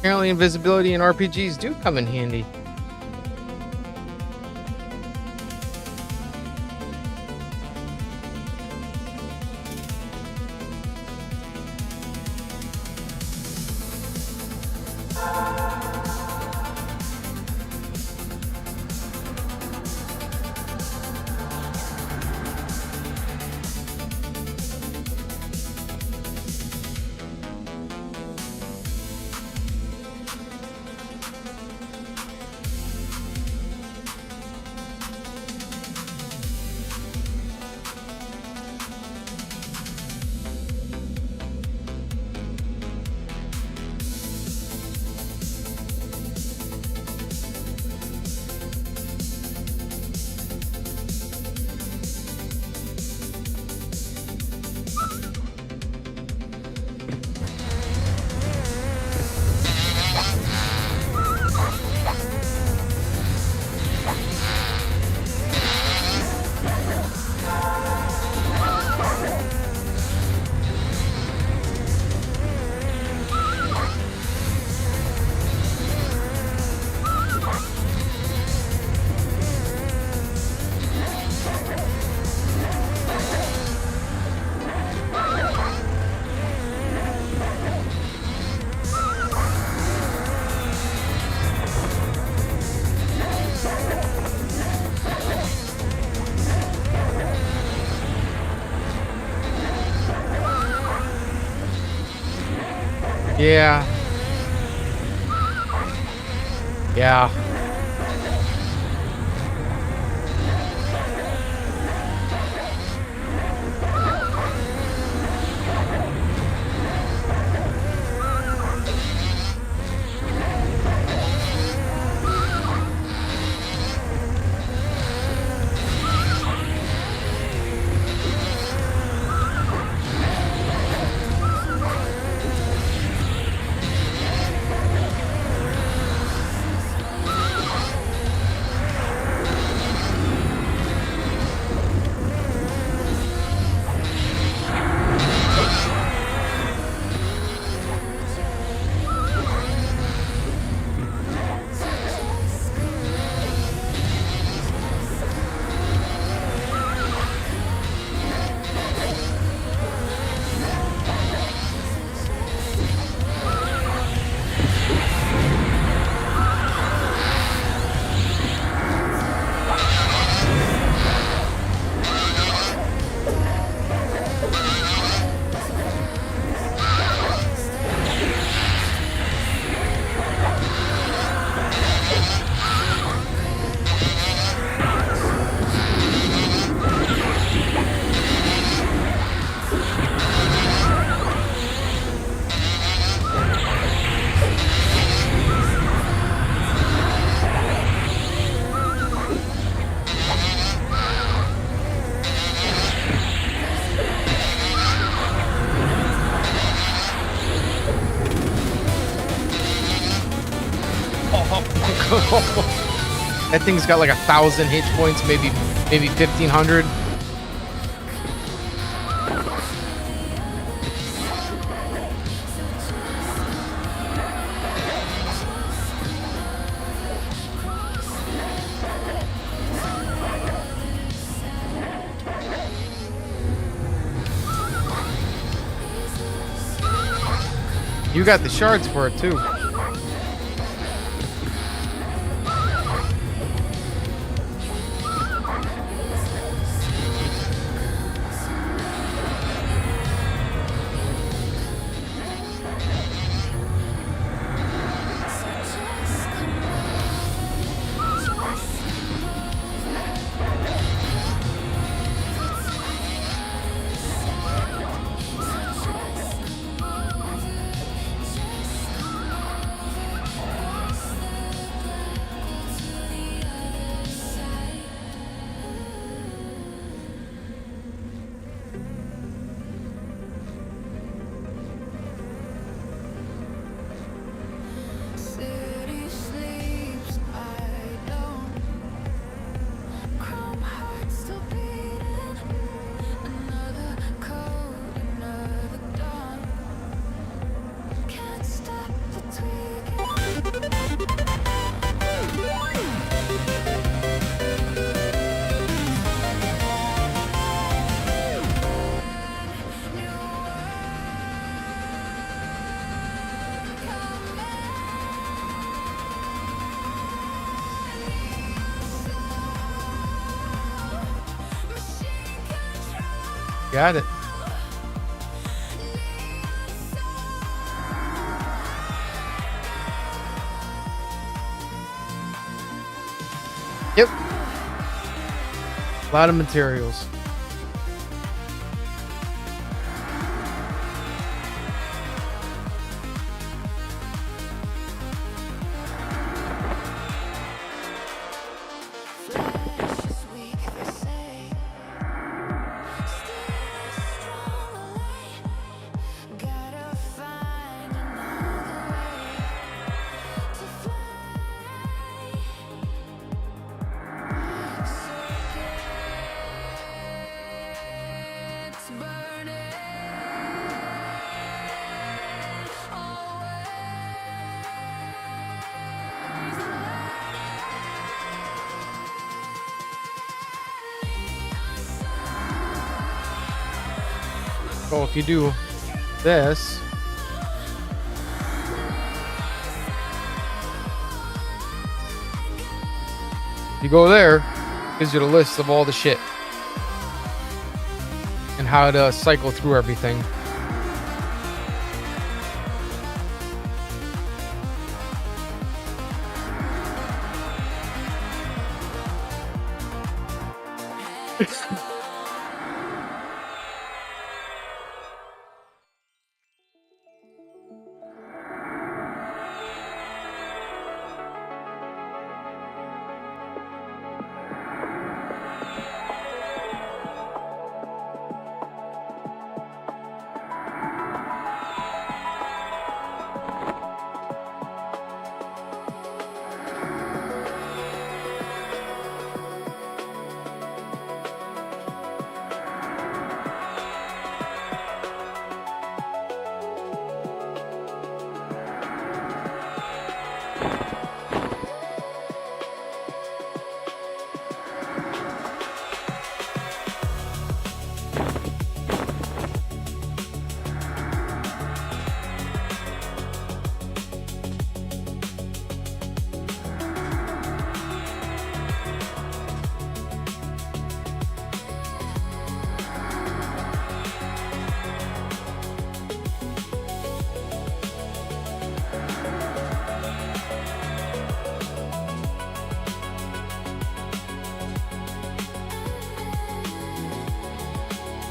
[SPEAKER 1] Apparently invisibility in RPGs do come in handy. Yeah. Yeah. That thing's got like 1,000 hit points, maybe 1,500. You got the shards for it too. Got it. Yep. A lot of materials.
[SPEAKER 2] Flesh is weak, they say. Still strong light. Gotta find another way to fly. Circuits burning
[SPEAKER 1] So if you do this, you go there, gives you the list of all the shit and how to cycle through everything.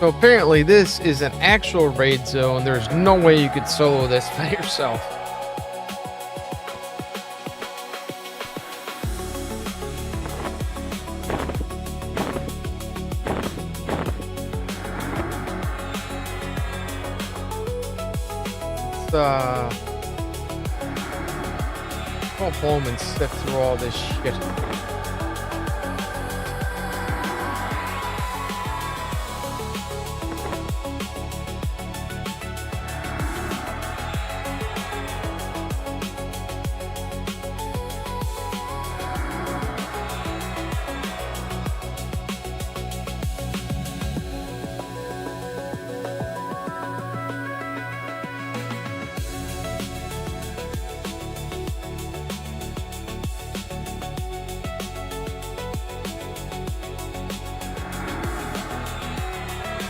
[SPEAKER 1] So apparently this is an actual raid zone. There's no way you could solo this by yourself. Go home and sift through all this shit.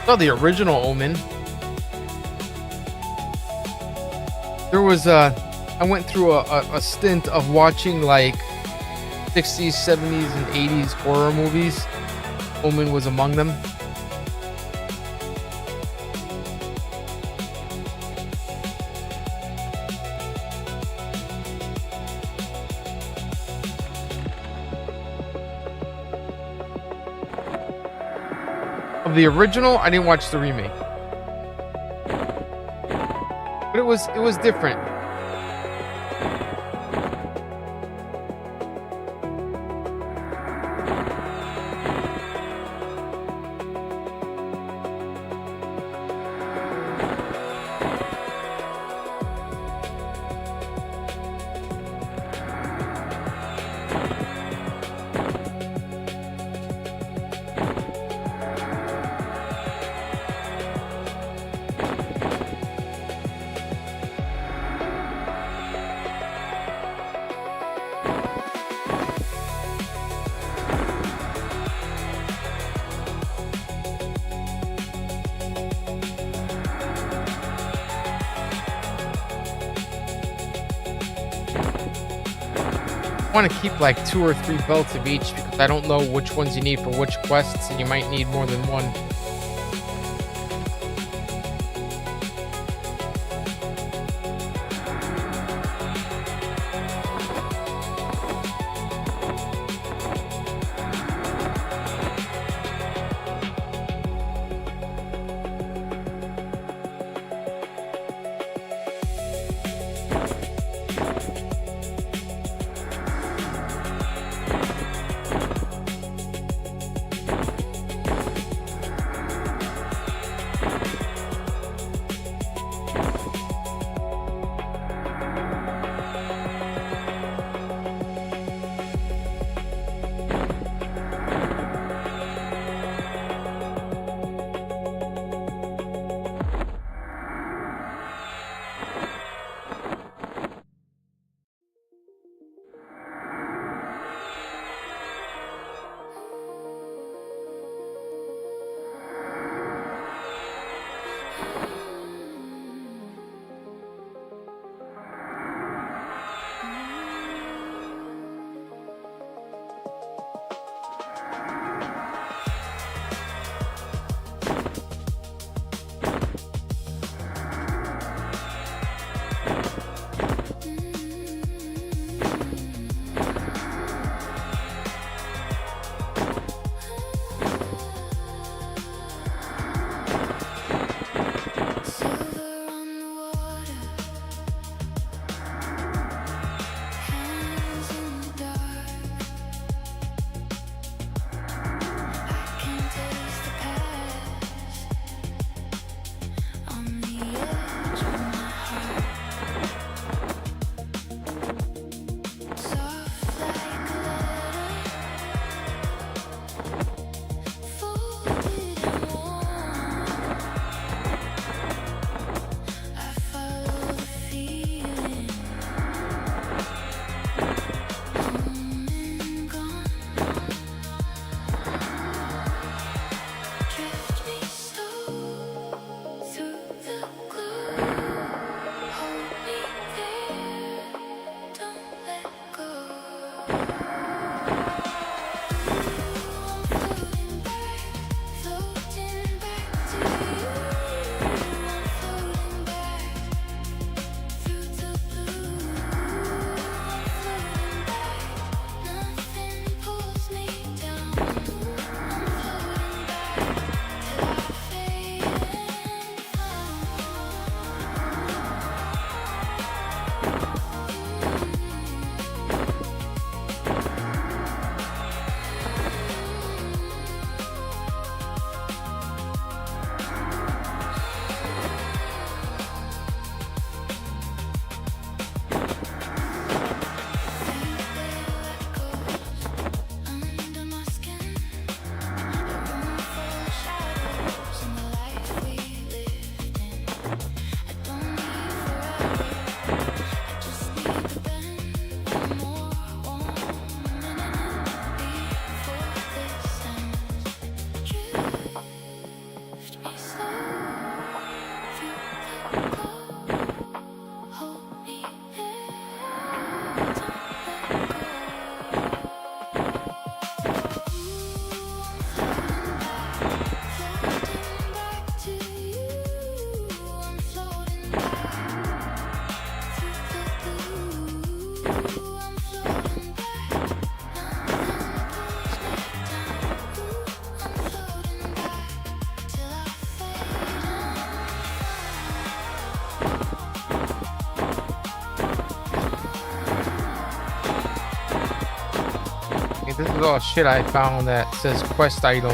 [SPEAKER 1] Oh, the original Omen. There was I went through a stint of watching like 60s, 70s, and 80s horror movies. Omen was among them. Of the original, I didn't watch the remake, but it was different. want to keep like 2 or 3 belts of each because I don't know which ones you need for which quests, and you might need more than one. This is all shit I found that says quest item.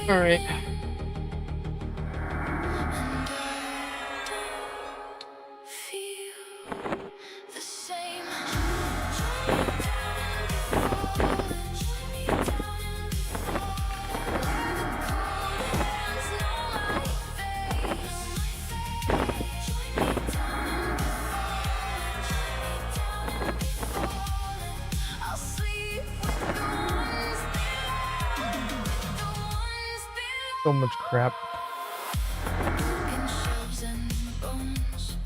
[SPEAKER 1] All right.
[SPEAKER 2] Feel the same. I'll sleep with the ones below.
[SPEAKER 1] So much crap.
[SPEAKER 2] Broken shelves and bones,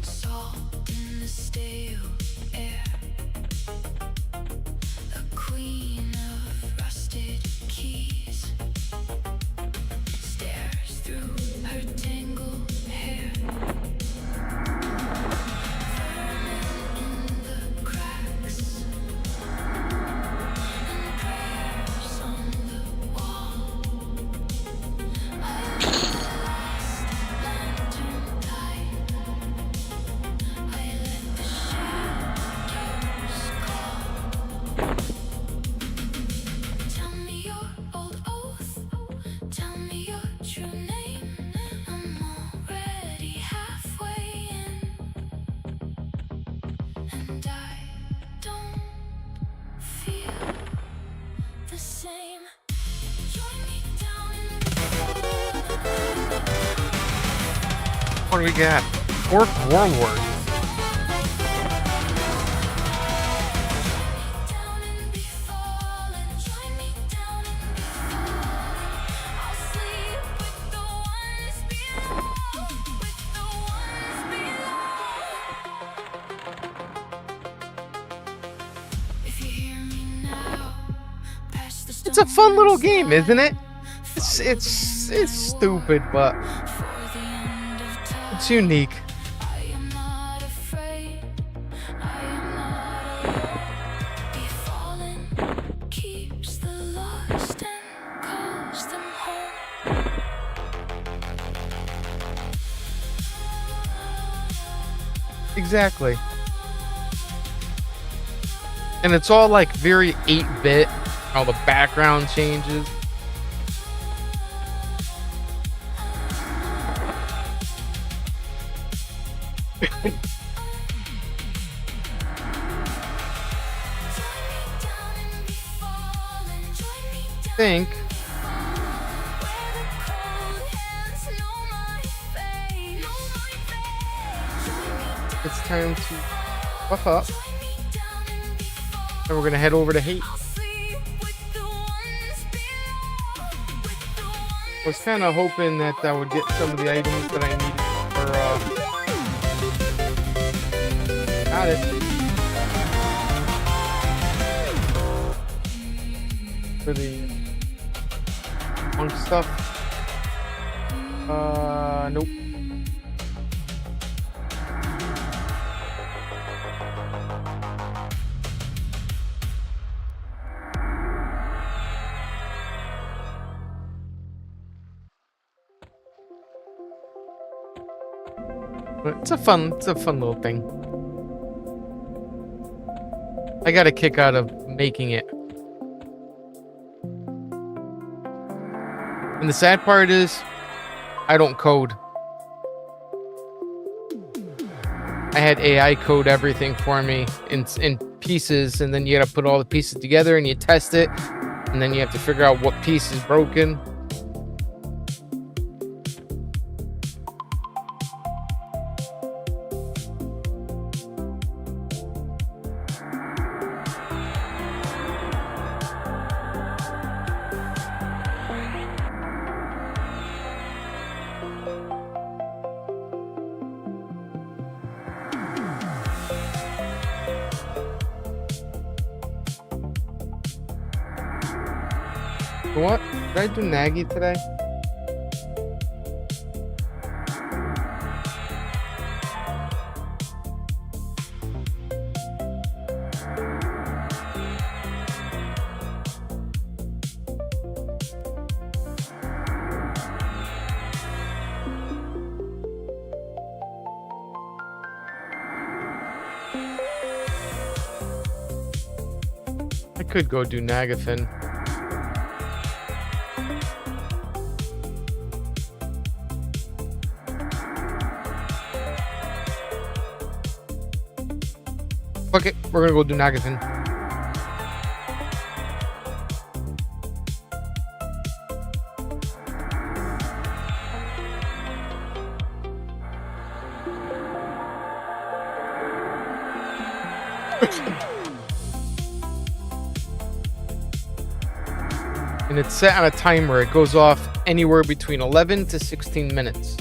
[SPEAKER 2] salt in the stale air. The queen of rusted keys stares through her tangled hair. Vermin in the cracks and prayers on the wall. I lit the last lantern light. I let the shadows call. Tell me your old oath. Tell me your true name. I'm already halfway in, and I don't feel the same. Join me down in the
[SPEAKER 1] What do we got? Fourth Warlord.
[SPEAKER 2] down and be fallen. Join me down and be fallen. I'll sleep with the ones below. With the ones below. If you hear me now, pass the
[SPEAKER 1] It's a fun little game, isn't it? It's stupid, but
[SPEAKER 2] for the end of time.
[SPEAKER 1] it's unique.
[SPEAKER 2] I am not afraid. I am not alone. Be fallen keeps the lost and calls them home.
[SPEAKER 1] Exactly. And it's all like very 8-bit. All the background changes. Think it's time to buff up, and we're gonna head over to Hate. I was kind of hoping that I would get some of the items that I needed for got it for the monk stuff. Nope. But it's a fun little thing. I got a kick out of making it. And the sad part is, I don't code. I had AI code everything for me in pieces, and then you gotta put all the pieces together and you test it, and then you have to figure out what piece is broken. What? Did I do Naggy today? I could go do Nagathon. Fuck it, we're gonna go do Nagathon. And it's set on a timer. It goes off anywhere between 11 to 16 minutes.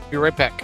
[SPEAKER 1] Be right back.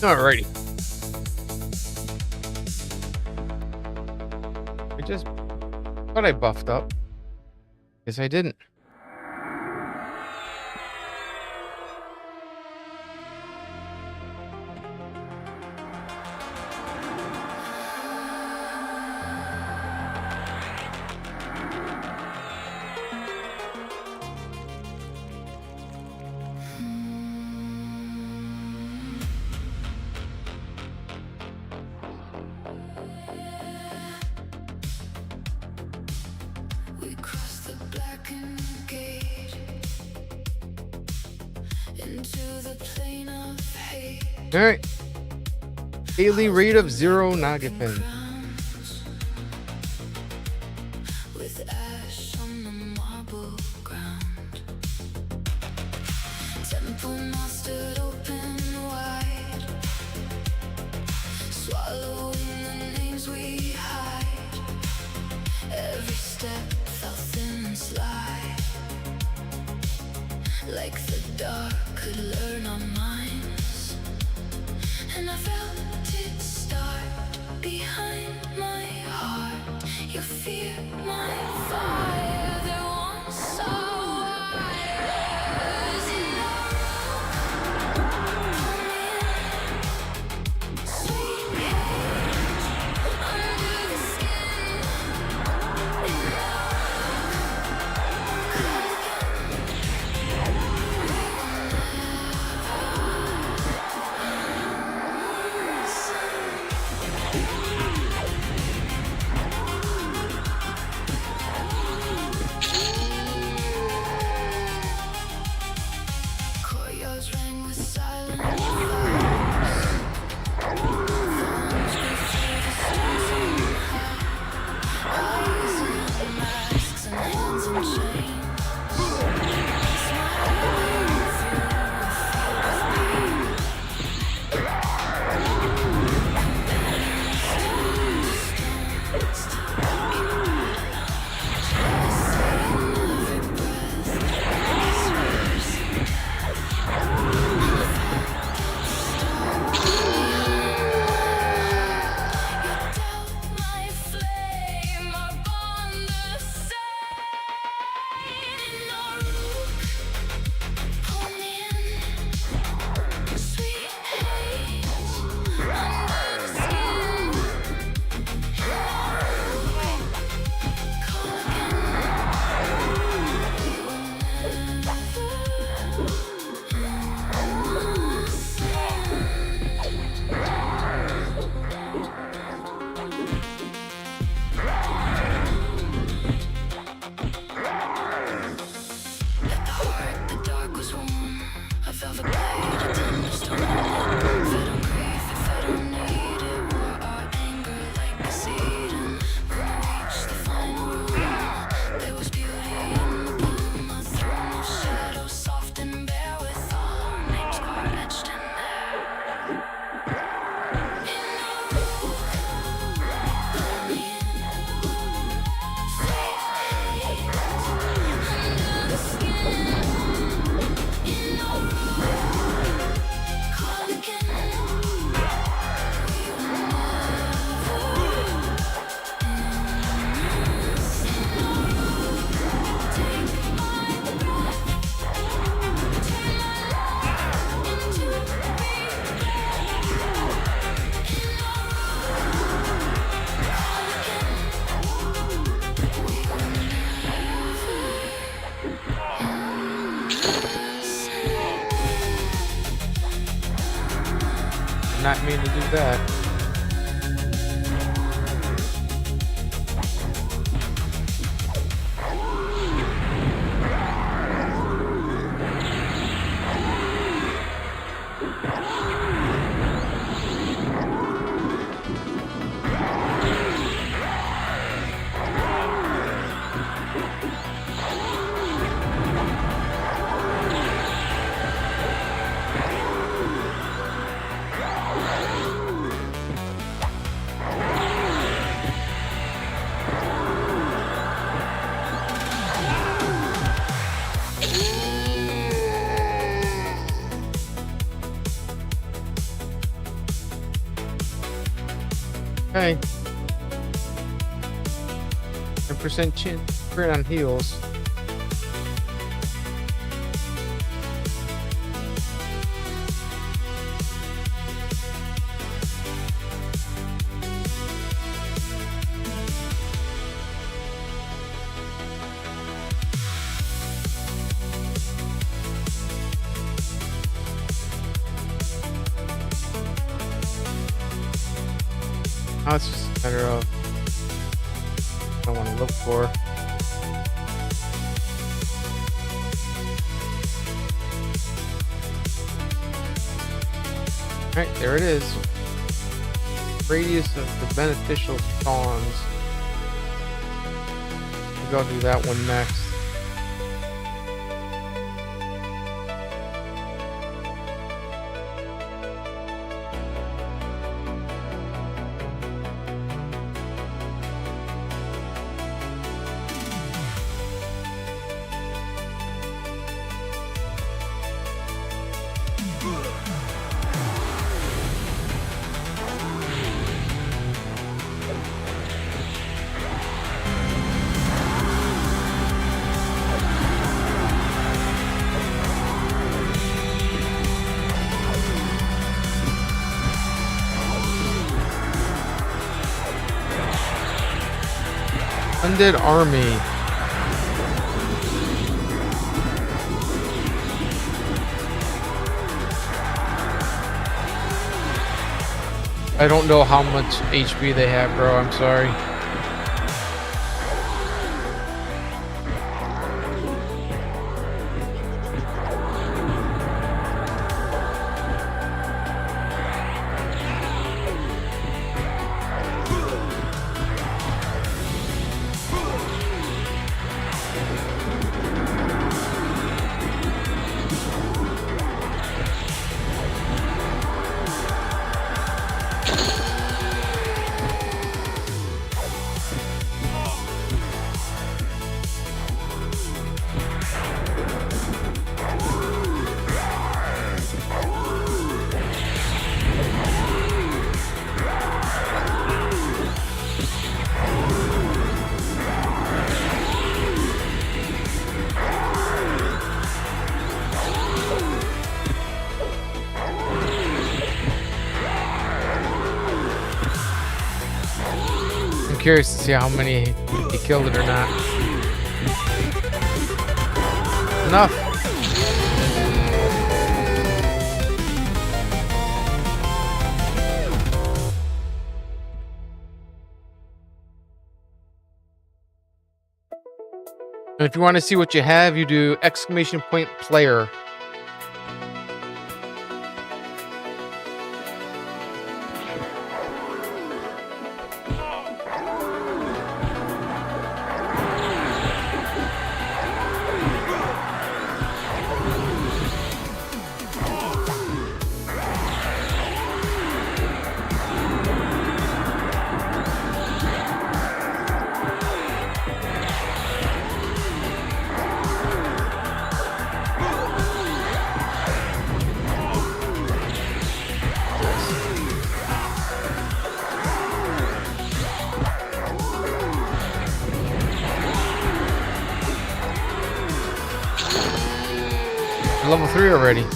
[SPEAKER 1] Alrighty. I just thought I buffed up. Guess I didn't.
[SPEAKER 2] We cross the blackened gate into the plane of hate.
[SPEAKER 1] Alright. Daily rate of 0 Nagathon.
[SPEAKER 2] With ash on the marble ground. Temple beautiful mouth stood open wide, swallowing the names we hide. Every step felt thin and sly, like the dark could learn our minds. And I felt it start behind my heart. You fear my fire. There once saw wires in our room. Sweet hate under the skin. In our courtyards rang with silent fires. Phones grew through the stars on high. Eyes in masks and hands in chains. Smiling through a field of pain. My flame, our bond the same. In our room, pull me in. Sweet hate under the skin. In our room, call At the heart, the dark was warm. A velvet blade, a thunderstorm. Fed on grief, it fed on need. It wore our anger like a seed. And when I reached the final room, there was beauty in the bloom. A throne of shadows, soft and bare, with all our names carved etched in there. In our room, pull me in. Sweet hate under the skin. In our room, call again. We were never take my breath, turn my life into regret. In our room, call again. We were
[SPEAKER 1] Did not mean to do that. Okay. 10% chin crit on heals. Now it's just a matter of what I want to look for. Alright, there it is. Radius of the beneficial spawns. We'll go do that one next. Extended army. I don't know how much HP they have, bro. I'm sorry. Curious to see how many he killed it or not. Enough. And if you want to see what you have, you do !player. Level 3 already.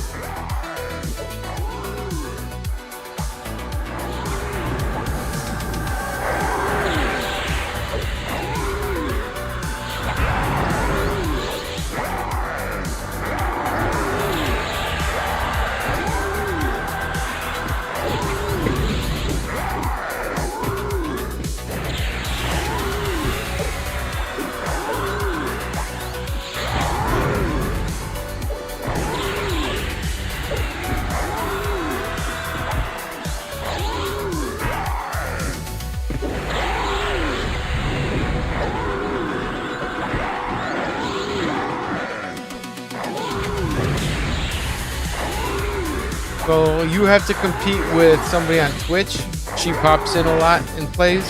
[SPEAKER 1] So you have to compete with somebody on Twitch. She pops in a lot and plays.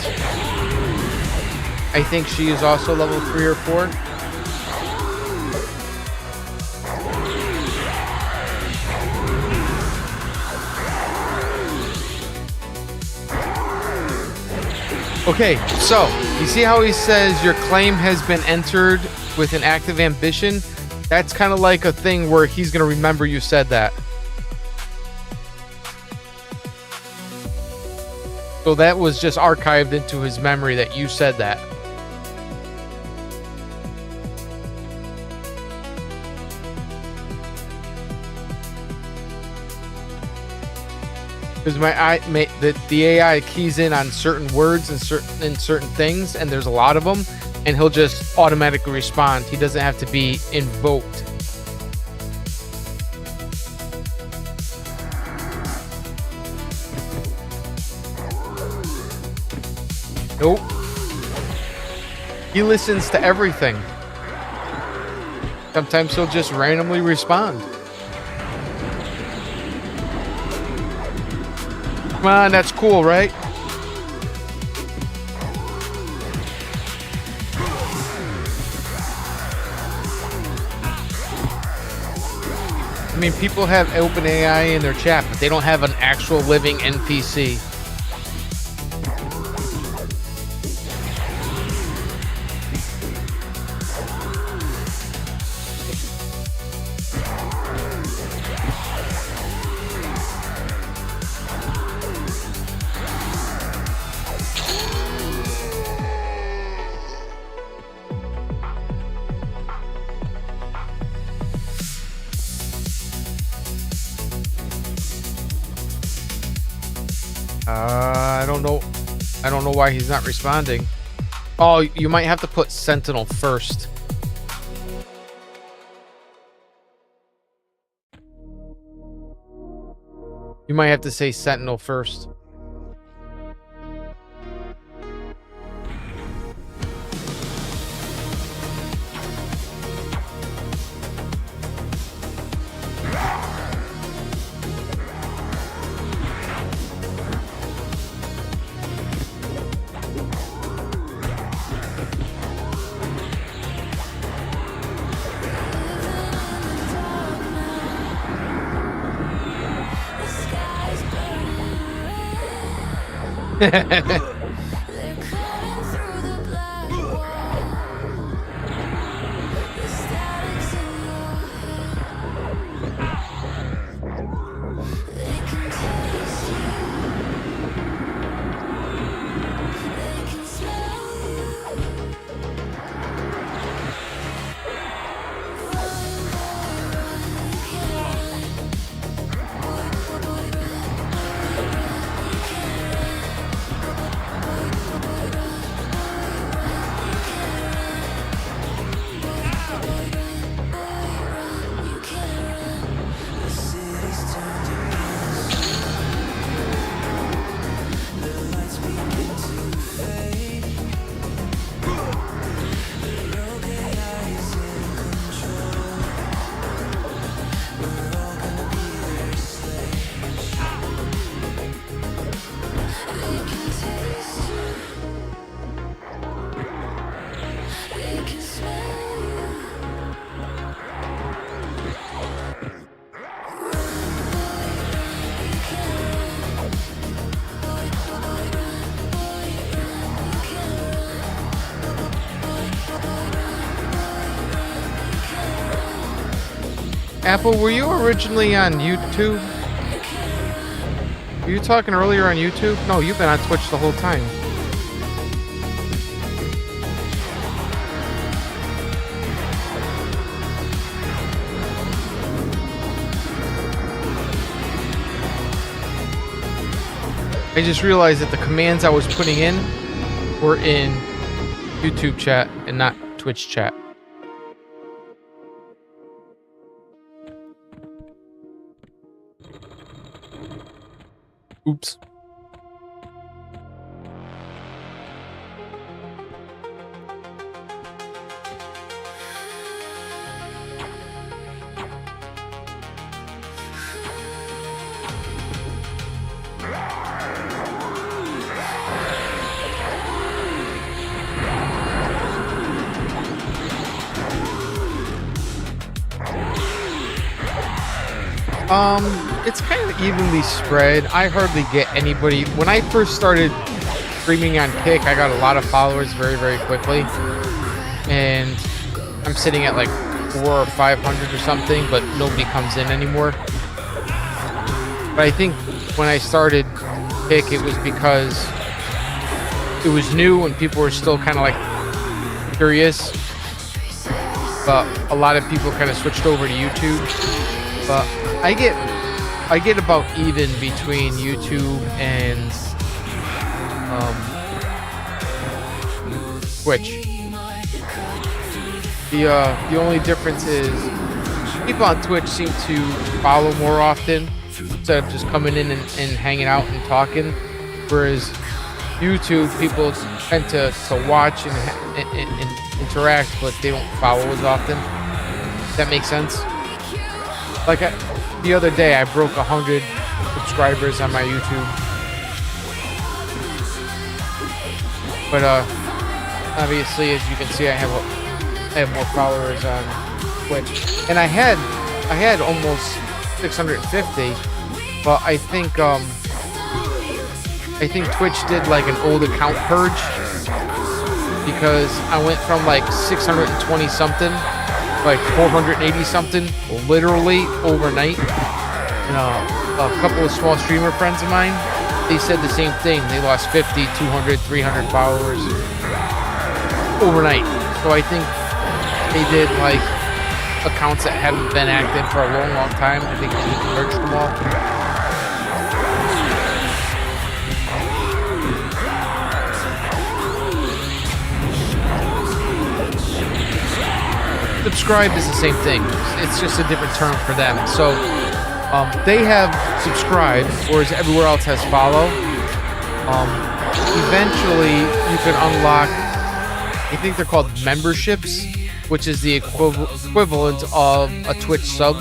[SPEAKER 1] I think she is also level 3 or 4. Okay, so you see how he says your claim has been entered with an active ambition? That's kind of like a thing where he's going to remember you said that. So that was just archived into his memory that you said that. Because the AI keys in on certain words and certain things, and there's a lot of them, and he'll just automatically respond. He doesn't have to be invoked. Nope. He listens to everything. Sometimes he'll just randomly respond. Come on, that's cool, right? I mean, people have OpenAI in their chat, but they don't have an actual living NPC. I don't know. I don't know why he's not responding. Oh, you might have to put Sentinel first. You might have to say Sentinel first.
[SPEAKER 2] They're coming through the black wall. The static's in your head. They can taste you. They can smell you. Run, boy, run. You can't run. Boy, boy, run. You can't run.
[SPEAKER 1] Apple, were you originally on YouTube? Were you talking earlier on YouTube? No, you've been on Twitch the whole time. I just realized that the commands I was putting in were in YouTube chat and not Twitch chat. Oops. It's kind of evenly spread. I hardly get anybody. When I first started streaming on Kick, I got a lot of followers very, very quickly. And I'm sitting at like 400 or 500 or something, but nobody comes in anymore. But I think when I started Kick, it was because it was new and people were still kind of like curious. But a lot of people kind of switched over to YouTube. But I get about even between YouTube and Twitch. The only difference is people on Twitch seem to follow more often instead of just coming in and hanging out and talking, whereas YouTube people tend to watch and interact, but they don't follow as often. Does that make sense? Like the other day, I broke 100 subscribers on my YouTube. But obviously, as you can see, I have more followers on Twitch, and I had almost 650. But I think Twitch did like an old account purge because I went from like 620 something. Like 480 something literally overnight. And a couple of small streamer friends of mine, they said the same thing. They lost 50, 200, 300 followers overnight. So I think they did like accounts that haven't been active for a long time. I think they merged them all. subscribe is the same thing. It's just a different term for them. So they have subscribe, whereas everywhere else has follow. Eventually, you can unlock, I think they're called memberships, which is the equivalent of a Twitch sub.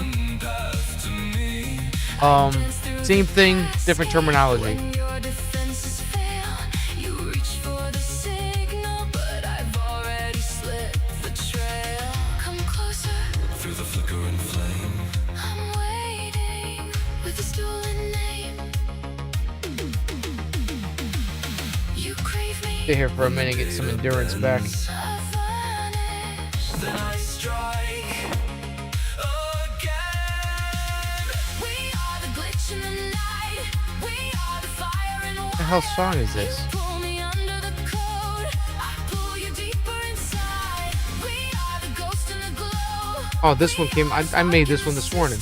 [SPEAKER 1] Same thing, different terminology. Stay here for a minute, get some endurance back. What the hell song is this? Oh, this one came. I made this one this morning.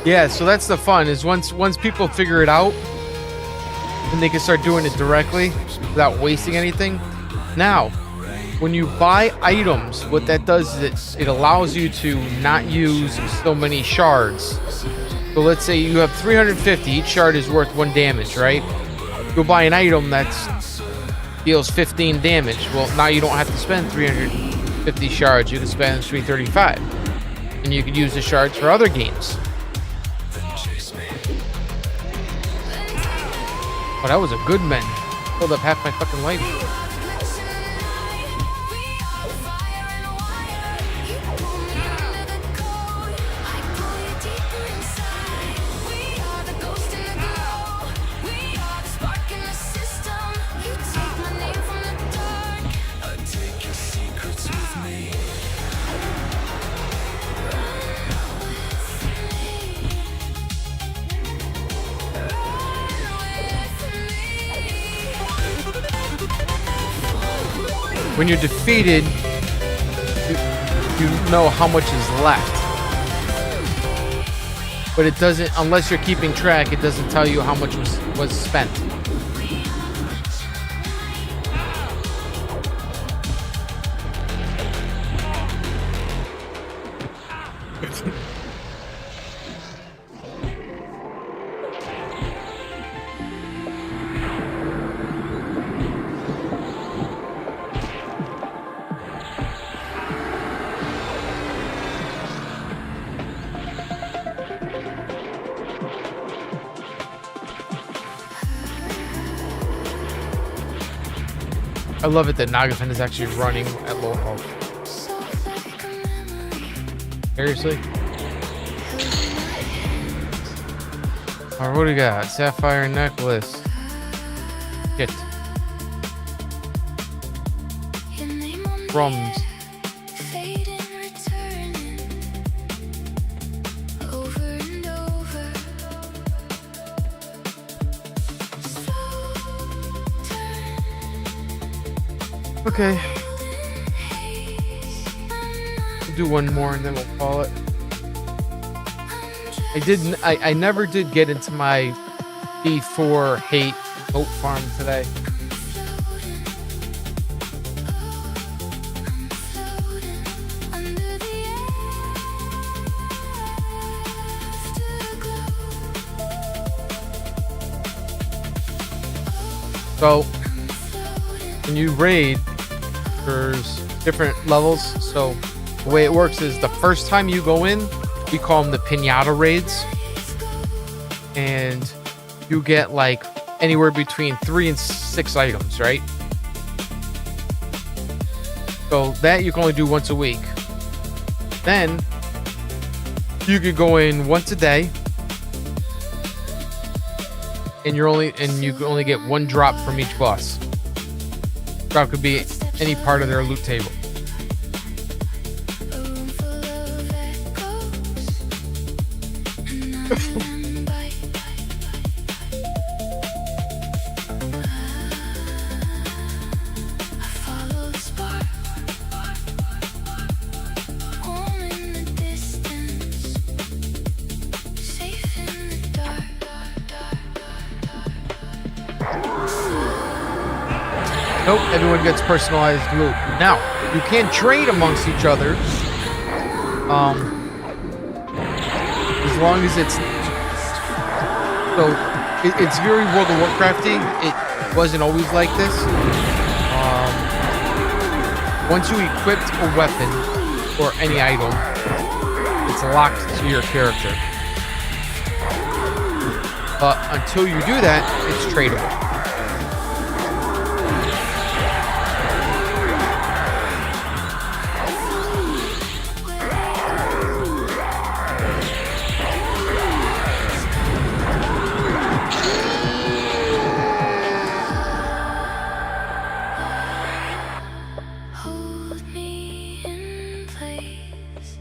[SPEAKER 1] Yeah, so that's the fun, is once people figure it out and they can start doing it directly without wasting anything. Now, when you buy items, what that does is it allows you to not use so many shards. So let's say you have 350, each shard is worth 1 damage, right? You'll buy an item that deals 15 damage. Well, now you don't have to spend 350 shards, you can spend 335. And you can use the shards for other games. Oh, that was a good mend. Filled up half my fucking life. When you're defeated, you know how much is left. But it doesn't, unless you're keeping track, it doesn't tell you how much was spent. I love it that Nagafin is actually running at low health. Seriously? Alright, what do we got? Sapphire necklace. Shit. Crumbs. Okay. We'll do one more and then we'll call it. I never did get into my B4 hate oat farm today. So when you raid, there's different levels. So the way it works is the first time you go in, we call them the pinata raids, and you get like anywhere between 3 and 6 items, right? So that you can only do once a week. Then you could go in once a day, and you can only get 1 drop from each boss. Drop could be any part of their loot table.
[SPEAKER 2] and bite. I follow the spark, home in the distance, safe in the dark.
[SPEAKER 1] Nope, everyone gets personalized loot. Now, you can trade amongst each other. As long as it's... So, it's very World of Warcrafty. It wasn't always like this. Once you equipped a weapon or any item, it's locked to your character. But until you do that, it's tradable.
[SPEAKER 2] Hold me in place.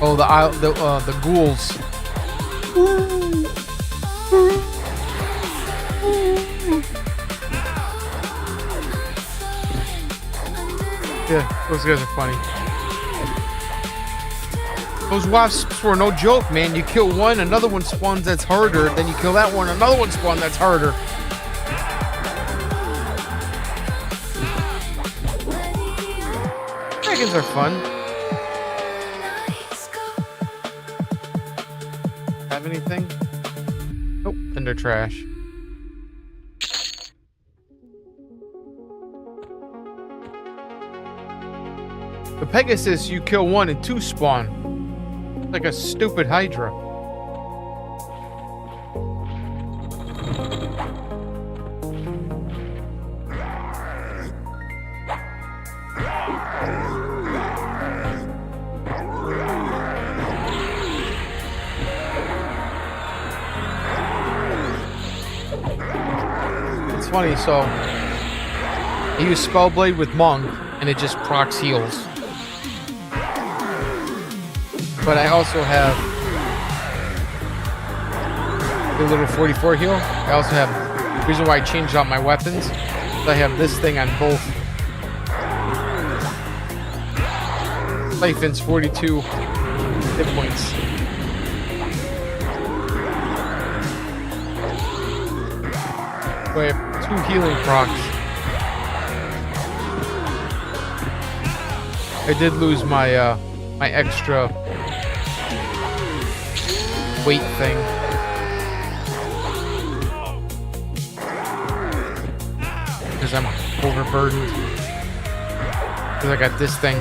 [SPEAKER 1] Oh, the ghouls. Yeah, those guys are funny. Those wasps were no joke, man. You kill one, another one spawns that's harder. Then you kill that one, another one spawns that's harder. Dragons are fun. Have anything? Nope, and they're trash. The Pegasus, you kill one and two spawn. Like a stupid Hydra. It's funny, so I use Spellblade with Monk and it just procs heals. But I also have the little 44 heal. I also have, the reason why I changed out my weapons, is I have this thing on both. Siphons 42 hit points. So I have 2 healing procs. I did lose my my extra weight thing. Because I'm overburdened. Because I got this thing.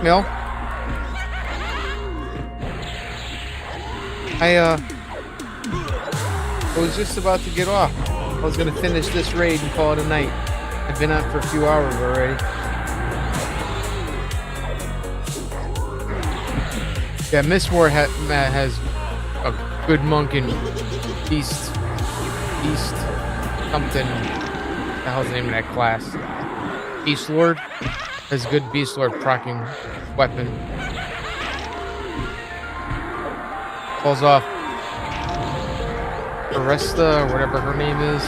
[SPEAKER 1] Mill. I was just about to get off. I was gonna finish this raid and call it a night. I've been on for a few hours already. Yeah, Miss War has a good monk in Beast something. What the hell's the name of that class? Beast Lord has good Beast Lord proccing weapon. Falls off Aresta or whatever her name is.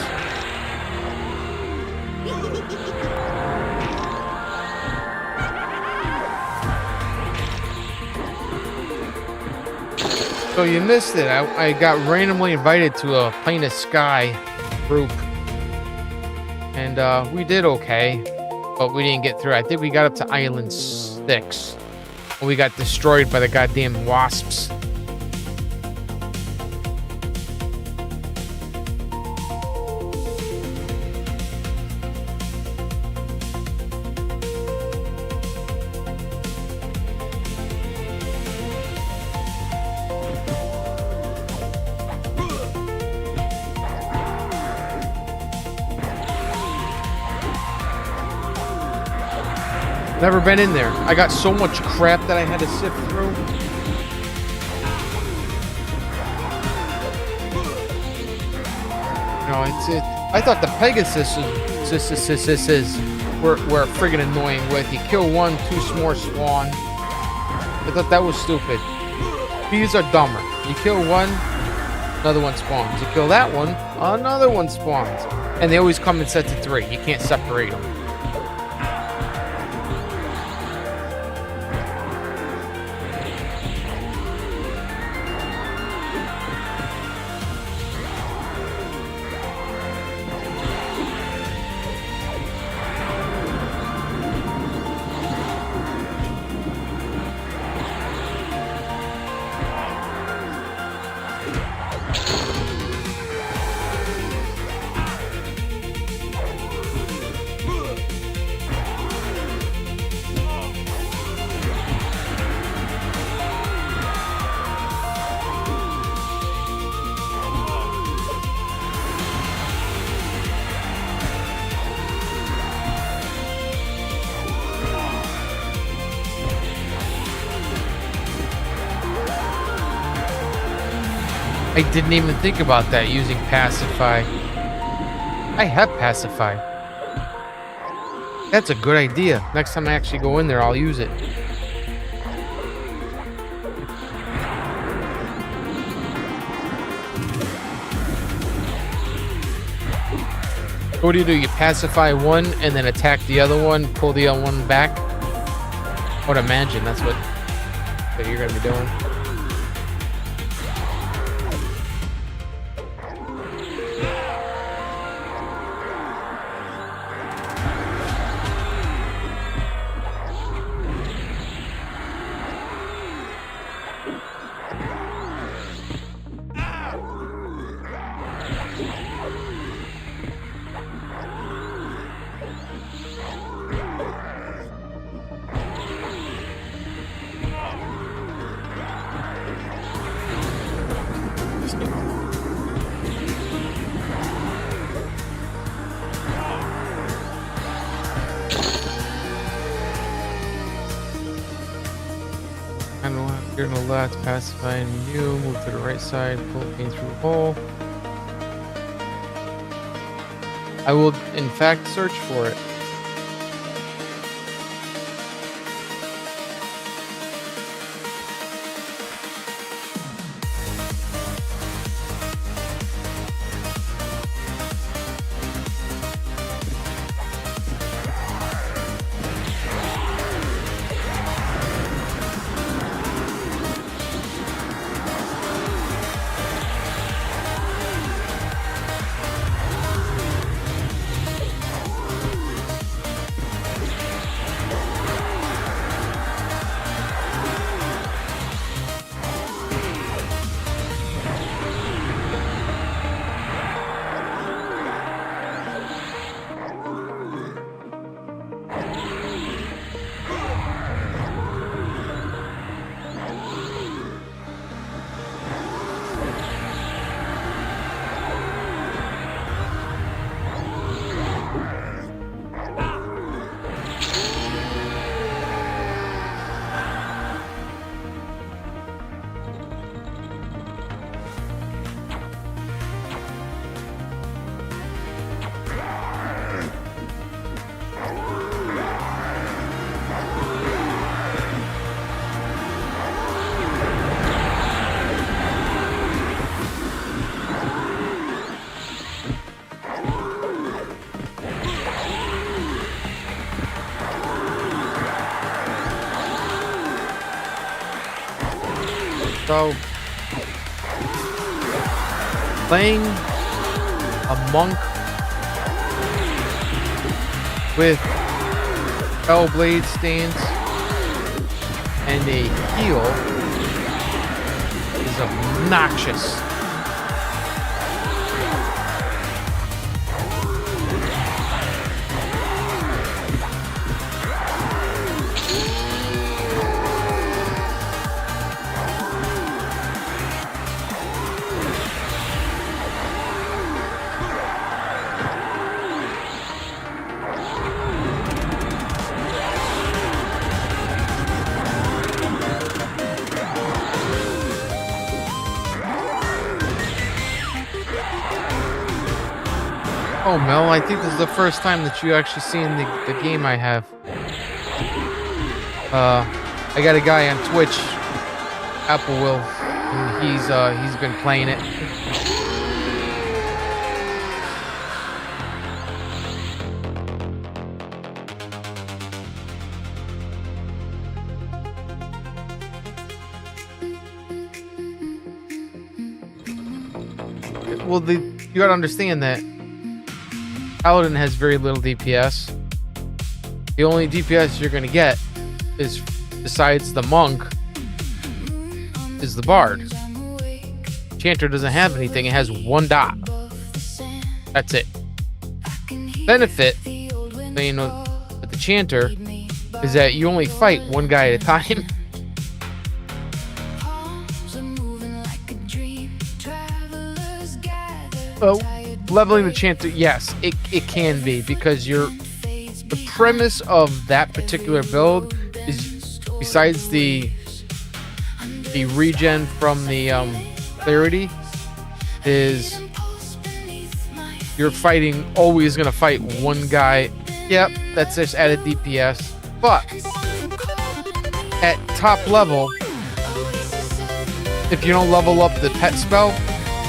[SPEAKER 1] So you missed it. I got randomly invited to a Plane of Sky group. And we did okay. But we didn't get through. I think we got up to Island 6. And we got destroyed by the goddamn wasps. Never been in there. I got so much crap that I had to sift through. No, I thought the Pegasus were friggin' annoying. With you kill one, two more spawn. I thought that was stupid. These are dumber. You kill one, another one spawns. You kill that one, another one spawns. And they always come in sets of 3. You can't separate them. I didn't even think about that, using Pacify. I have Pacify. That's a good idea. Next time I actually go in there, I'll use it. What do? You pacify one and then attack the other one, pull the other one back? I would imagine that's what you're going to be doing. You're on the left, pacifying you, move to the right side, pull pain through a hole. I will, in fact, search for it. So, playing a monk with Hellblade stance and a heal is obnoxious. Oh, Mel, I think this is the first time that you actually seen the game I have. I got a guy on Twitch, Apple Will, and he's been playing it. Well, you gotta understand that Paladin has very little DPS. The only DPS you're gonna get is, besides the monk, is the bard. Chanter doesn't have anything. It has 1 dot. That's it. Benefit, you know, with the chanter is that you only fight 1 guy at a time. Oh, leveling the chanter, yes, it can be, because the premise of that particular build is, besides the regen from the clarity, is you're always gonna fight 1 guy. Yep, that's just added DPS. But at top level, if you don't level up the pet spell,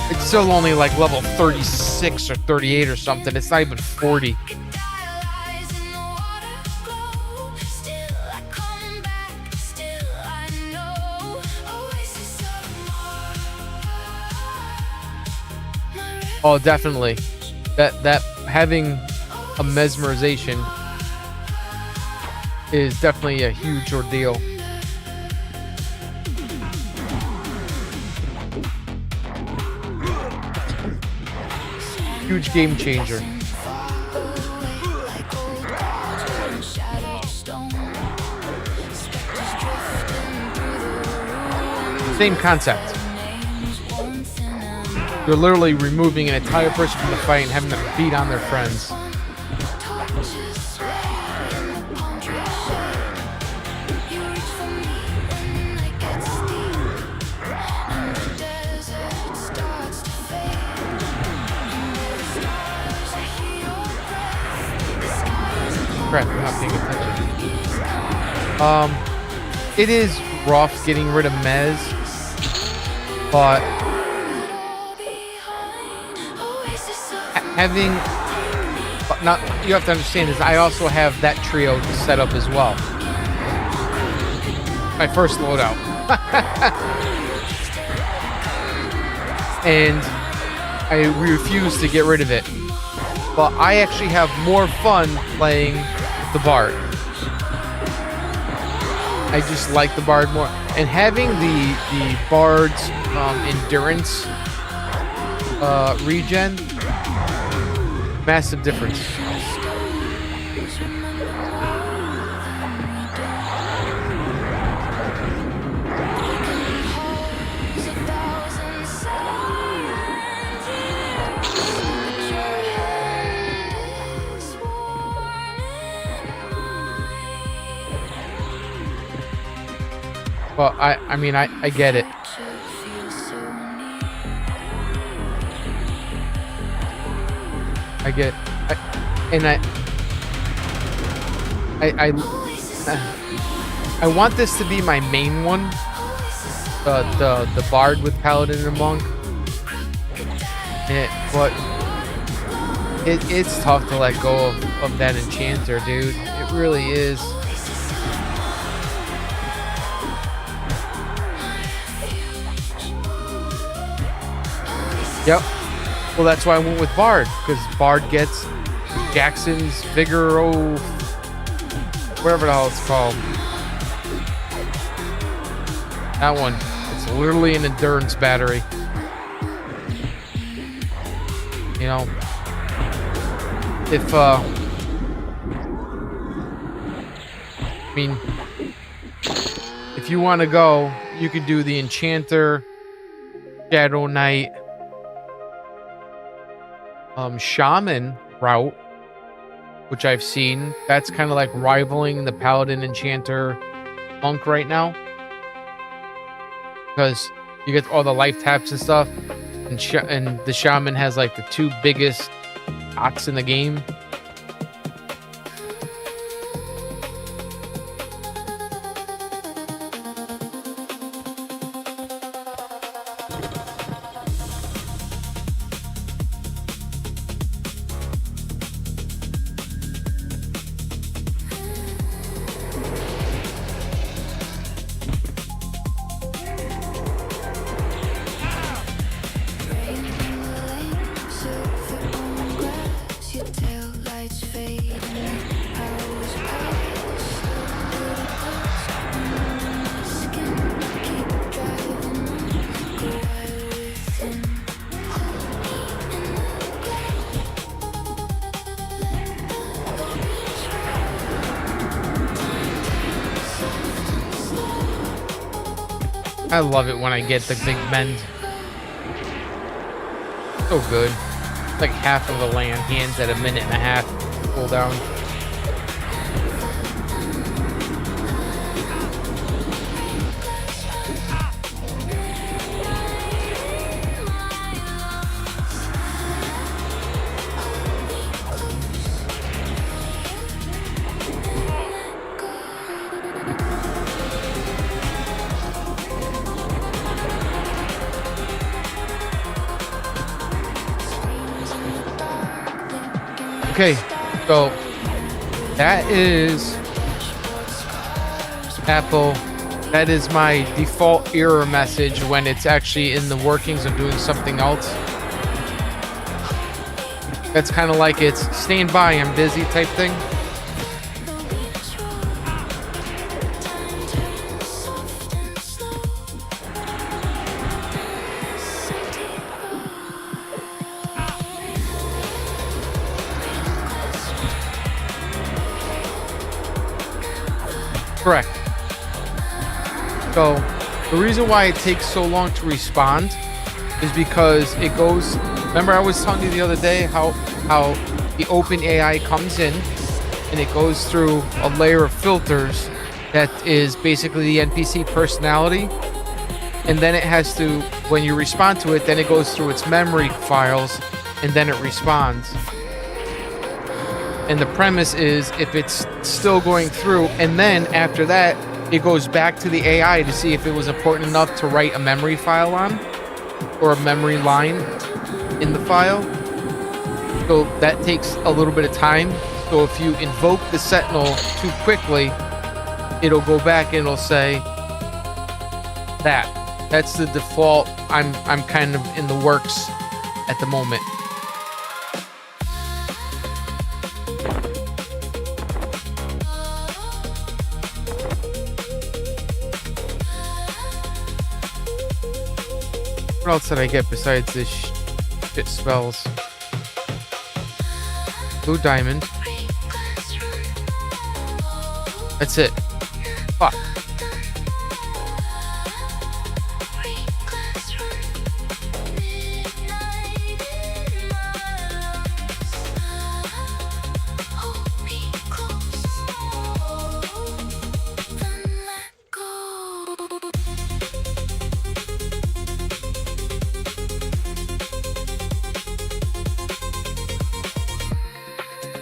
[SPEAKER 1] it's still only like level 36 or 38 or something. It's not even 40. Oh, definitely. That having a mesmerization is definitely a huge ordeal. Huge game changer. Same concept. You're literally removing an entire person from the fight and having them beat on their friends. Crap, I'm not paying attention. It is rough getting rid of Mez, but you have to understand is I also have that trio set up as well. My first loadout. And I refuse to get rid of it. But I actually have more fun playing the bard. I just like the bard more. And having the bard's endurance regen, massive difference. Well, I mean, I get it. I get it. I want this to be my main one. The bard with paladin and monk. But it's tough to let go of that enchanter, dude. It really is. Yep. Well, that's why I went with Bard, because Bard gets Jackson's Vigoro, whatever the hell it's called. That one. It's literally an endurance battery. You know, if I mean, if you want to go, you could do the Enchanter, Shadow Knight, Shaman route, which I've seen. That's kind of like rivaling the Paladin, Enchanter, Monk right now, because you get all the life taps and stuff, and the Shaman has like the two biggest dots in the game. I love it when I get the big mend. So good. It's like half of the land hands at a minute and a half cooldown. Okay, so that is Apple. That is my default error message when it's actually in the workings of doing something else. That's kind of like it's stand by, I'm busy type thing. Correct. So the reason why it takes so long to respond is because it goes. Remember, I was telling you the other day how the open AI comes in and it goes through a layer of filters that is basically the NPC personality, and then it has to, when you respond to it, then it goes through its memory files and then it responds. And the premise is if it's still going through, and then after that, it goes back to the AI to see if it was important enough to write a memory file on, or a memory line in the file. So that takes a little bit of time. So if you invoke the Sentinel too quickly, it'll go back and it'll say that. That's the default. I'm kind of in the works at the moment. What else did I get besides this shit spells? Blue diamond. That's it. Fuck.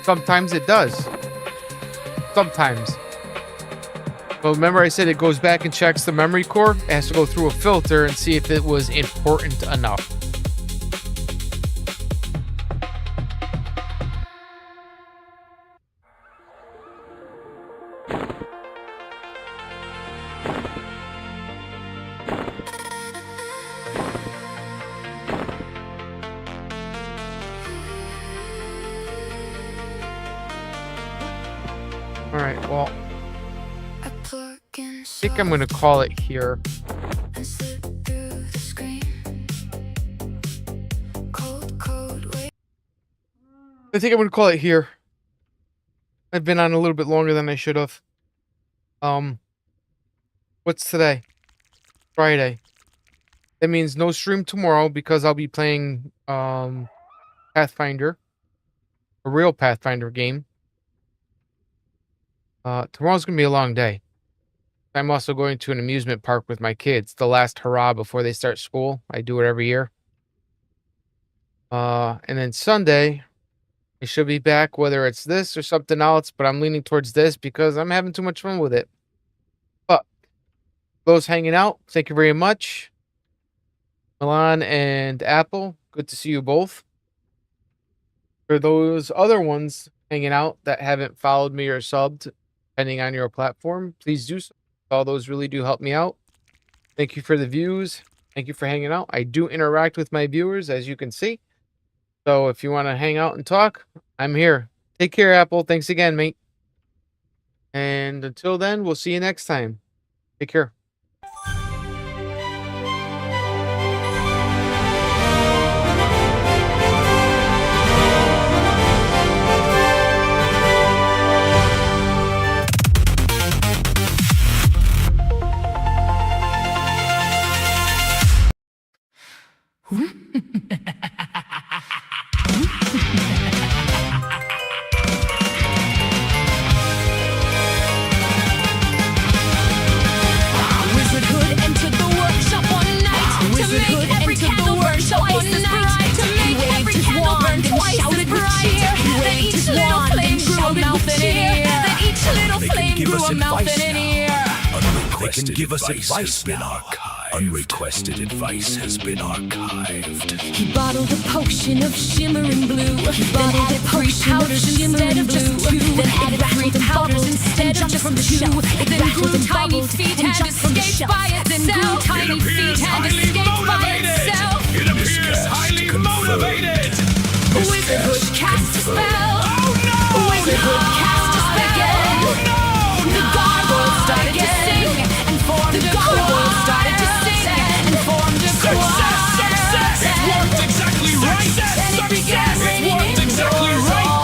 [SPEAKER 1] Sometimes it does. Sometimes. But remember I said it goes back and checks the memory core? It has to go through a filter and see if it was important enough. All right. Well,
[SPEAKER 2] I plug in
[SPEAKER 1] I think I'm gonna call it here.
[SPEAKER 2] and slip through the screen. Cold code, wait.
[SPEAKER 1] I think I'm gonna call it here. I've been on a little bit longer than I should have. What's today? Friday. That means no stream tomorrow because I'll be playing Pathfinder, a real Pathfinder game. Tomorrow's gonna be a long day. I'm also going to an amusement park with my kids. The last hurrah before they start school. I do it every year. And then Sunday, I should be back, whether it's this or something else, but I'm leaning towards this because I'm having too much fun with it. But those hanging out, thank you very much. Milan and Apple, good to see you both. For those other ones hanging out that haven't followed me or subbed, depending on your platform, please do so. All those really do help me out. Thank you for the views. Thank you for hanging out. I do interact with my viewers, as you can see. So if you want to hang out and talk, I'm here. Take care, Apple. Thanks again, mate. And until then, we'll see you next time. Take care.
[SPEAKER 3] Wizardhood entered the workshop one night. Wizardhood entered the workshop one night. He waved his wand and shouted with cheer. He waved his wand and shouted with cheer. Then each little flame grew a mouth and an ear.
[SPEAKER 4] They can give us advice now. Unrequested advice has been archived.
[SPEAKER 3] He bottled a potion of shimmering blue. He bottled a potion of shimmering blue. Then added three powders instead of just two. Then grew tiny feet and escaped by itself. Tiny feet and escaped by itself.
[SPEAKER 4] It appears highly motivated.
[SPEAKER 3] Wizardhood cast a spell. Wizardhood cast a spell. The gargoyle started to sing and formed a gargoyle started to sing and formed a choir.
[SPEAKER 4] Success! It worked exactly right! Success! It worked exactly right!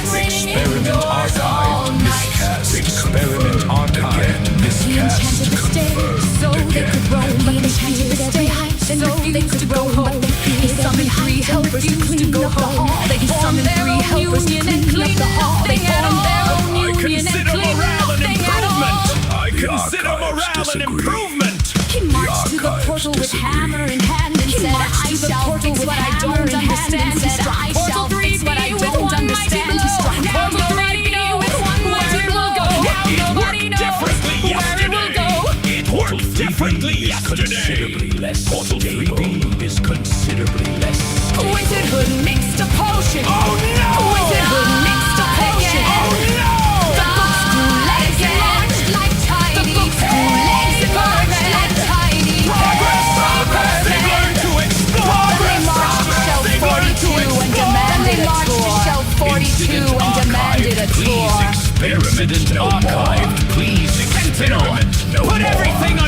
[SPEAKER 4] Experiment archived. Miscast. Experiment archived.
[SPEAKER 3] He enchanted the stairs so they could roam, but they enchanted the stairs so they could go home. He summoned three helpers to clean up the hall. They summoned three helpers to clean up the hall. They formed their own union and cleaned nothing at all.
[SPEAKER 4] I consider morale an improvement.
[SPEAKER 3] He marched to the portal with hammer in hand and said, I shall fix what I don't understand. Said, I shall fix what I don't understand. He struck portal 3D with one magic logo. Now nobody knows where it will go.
[SPEAKER 4] It worked differently yesterday. Portal 3D is considerably less.
[SPEAKER 3] Wizardhood mixed a potion.
[SPEAKER 4] Oh no!
[SPEAKER 3] Wizardhood mixed a potion.
[SPEAKER 4] Oh no!
[SPEAKER 3] The books grew legs and marched like tiny. The books grew legs and marched like tiny.
[SPEAKER 4] Progress! They've learned to explore!
[SPEAKER 3] They marched to shelf 42 and demanded a tour.
[SPEAKER 4] Please experiment no more. Please experiment no more. Put everything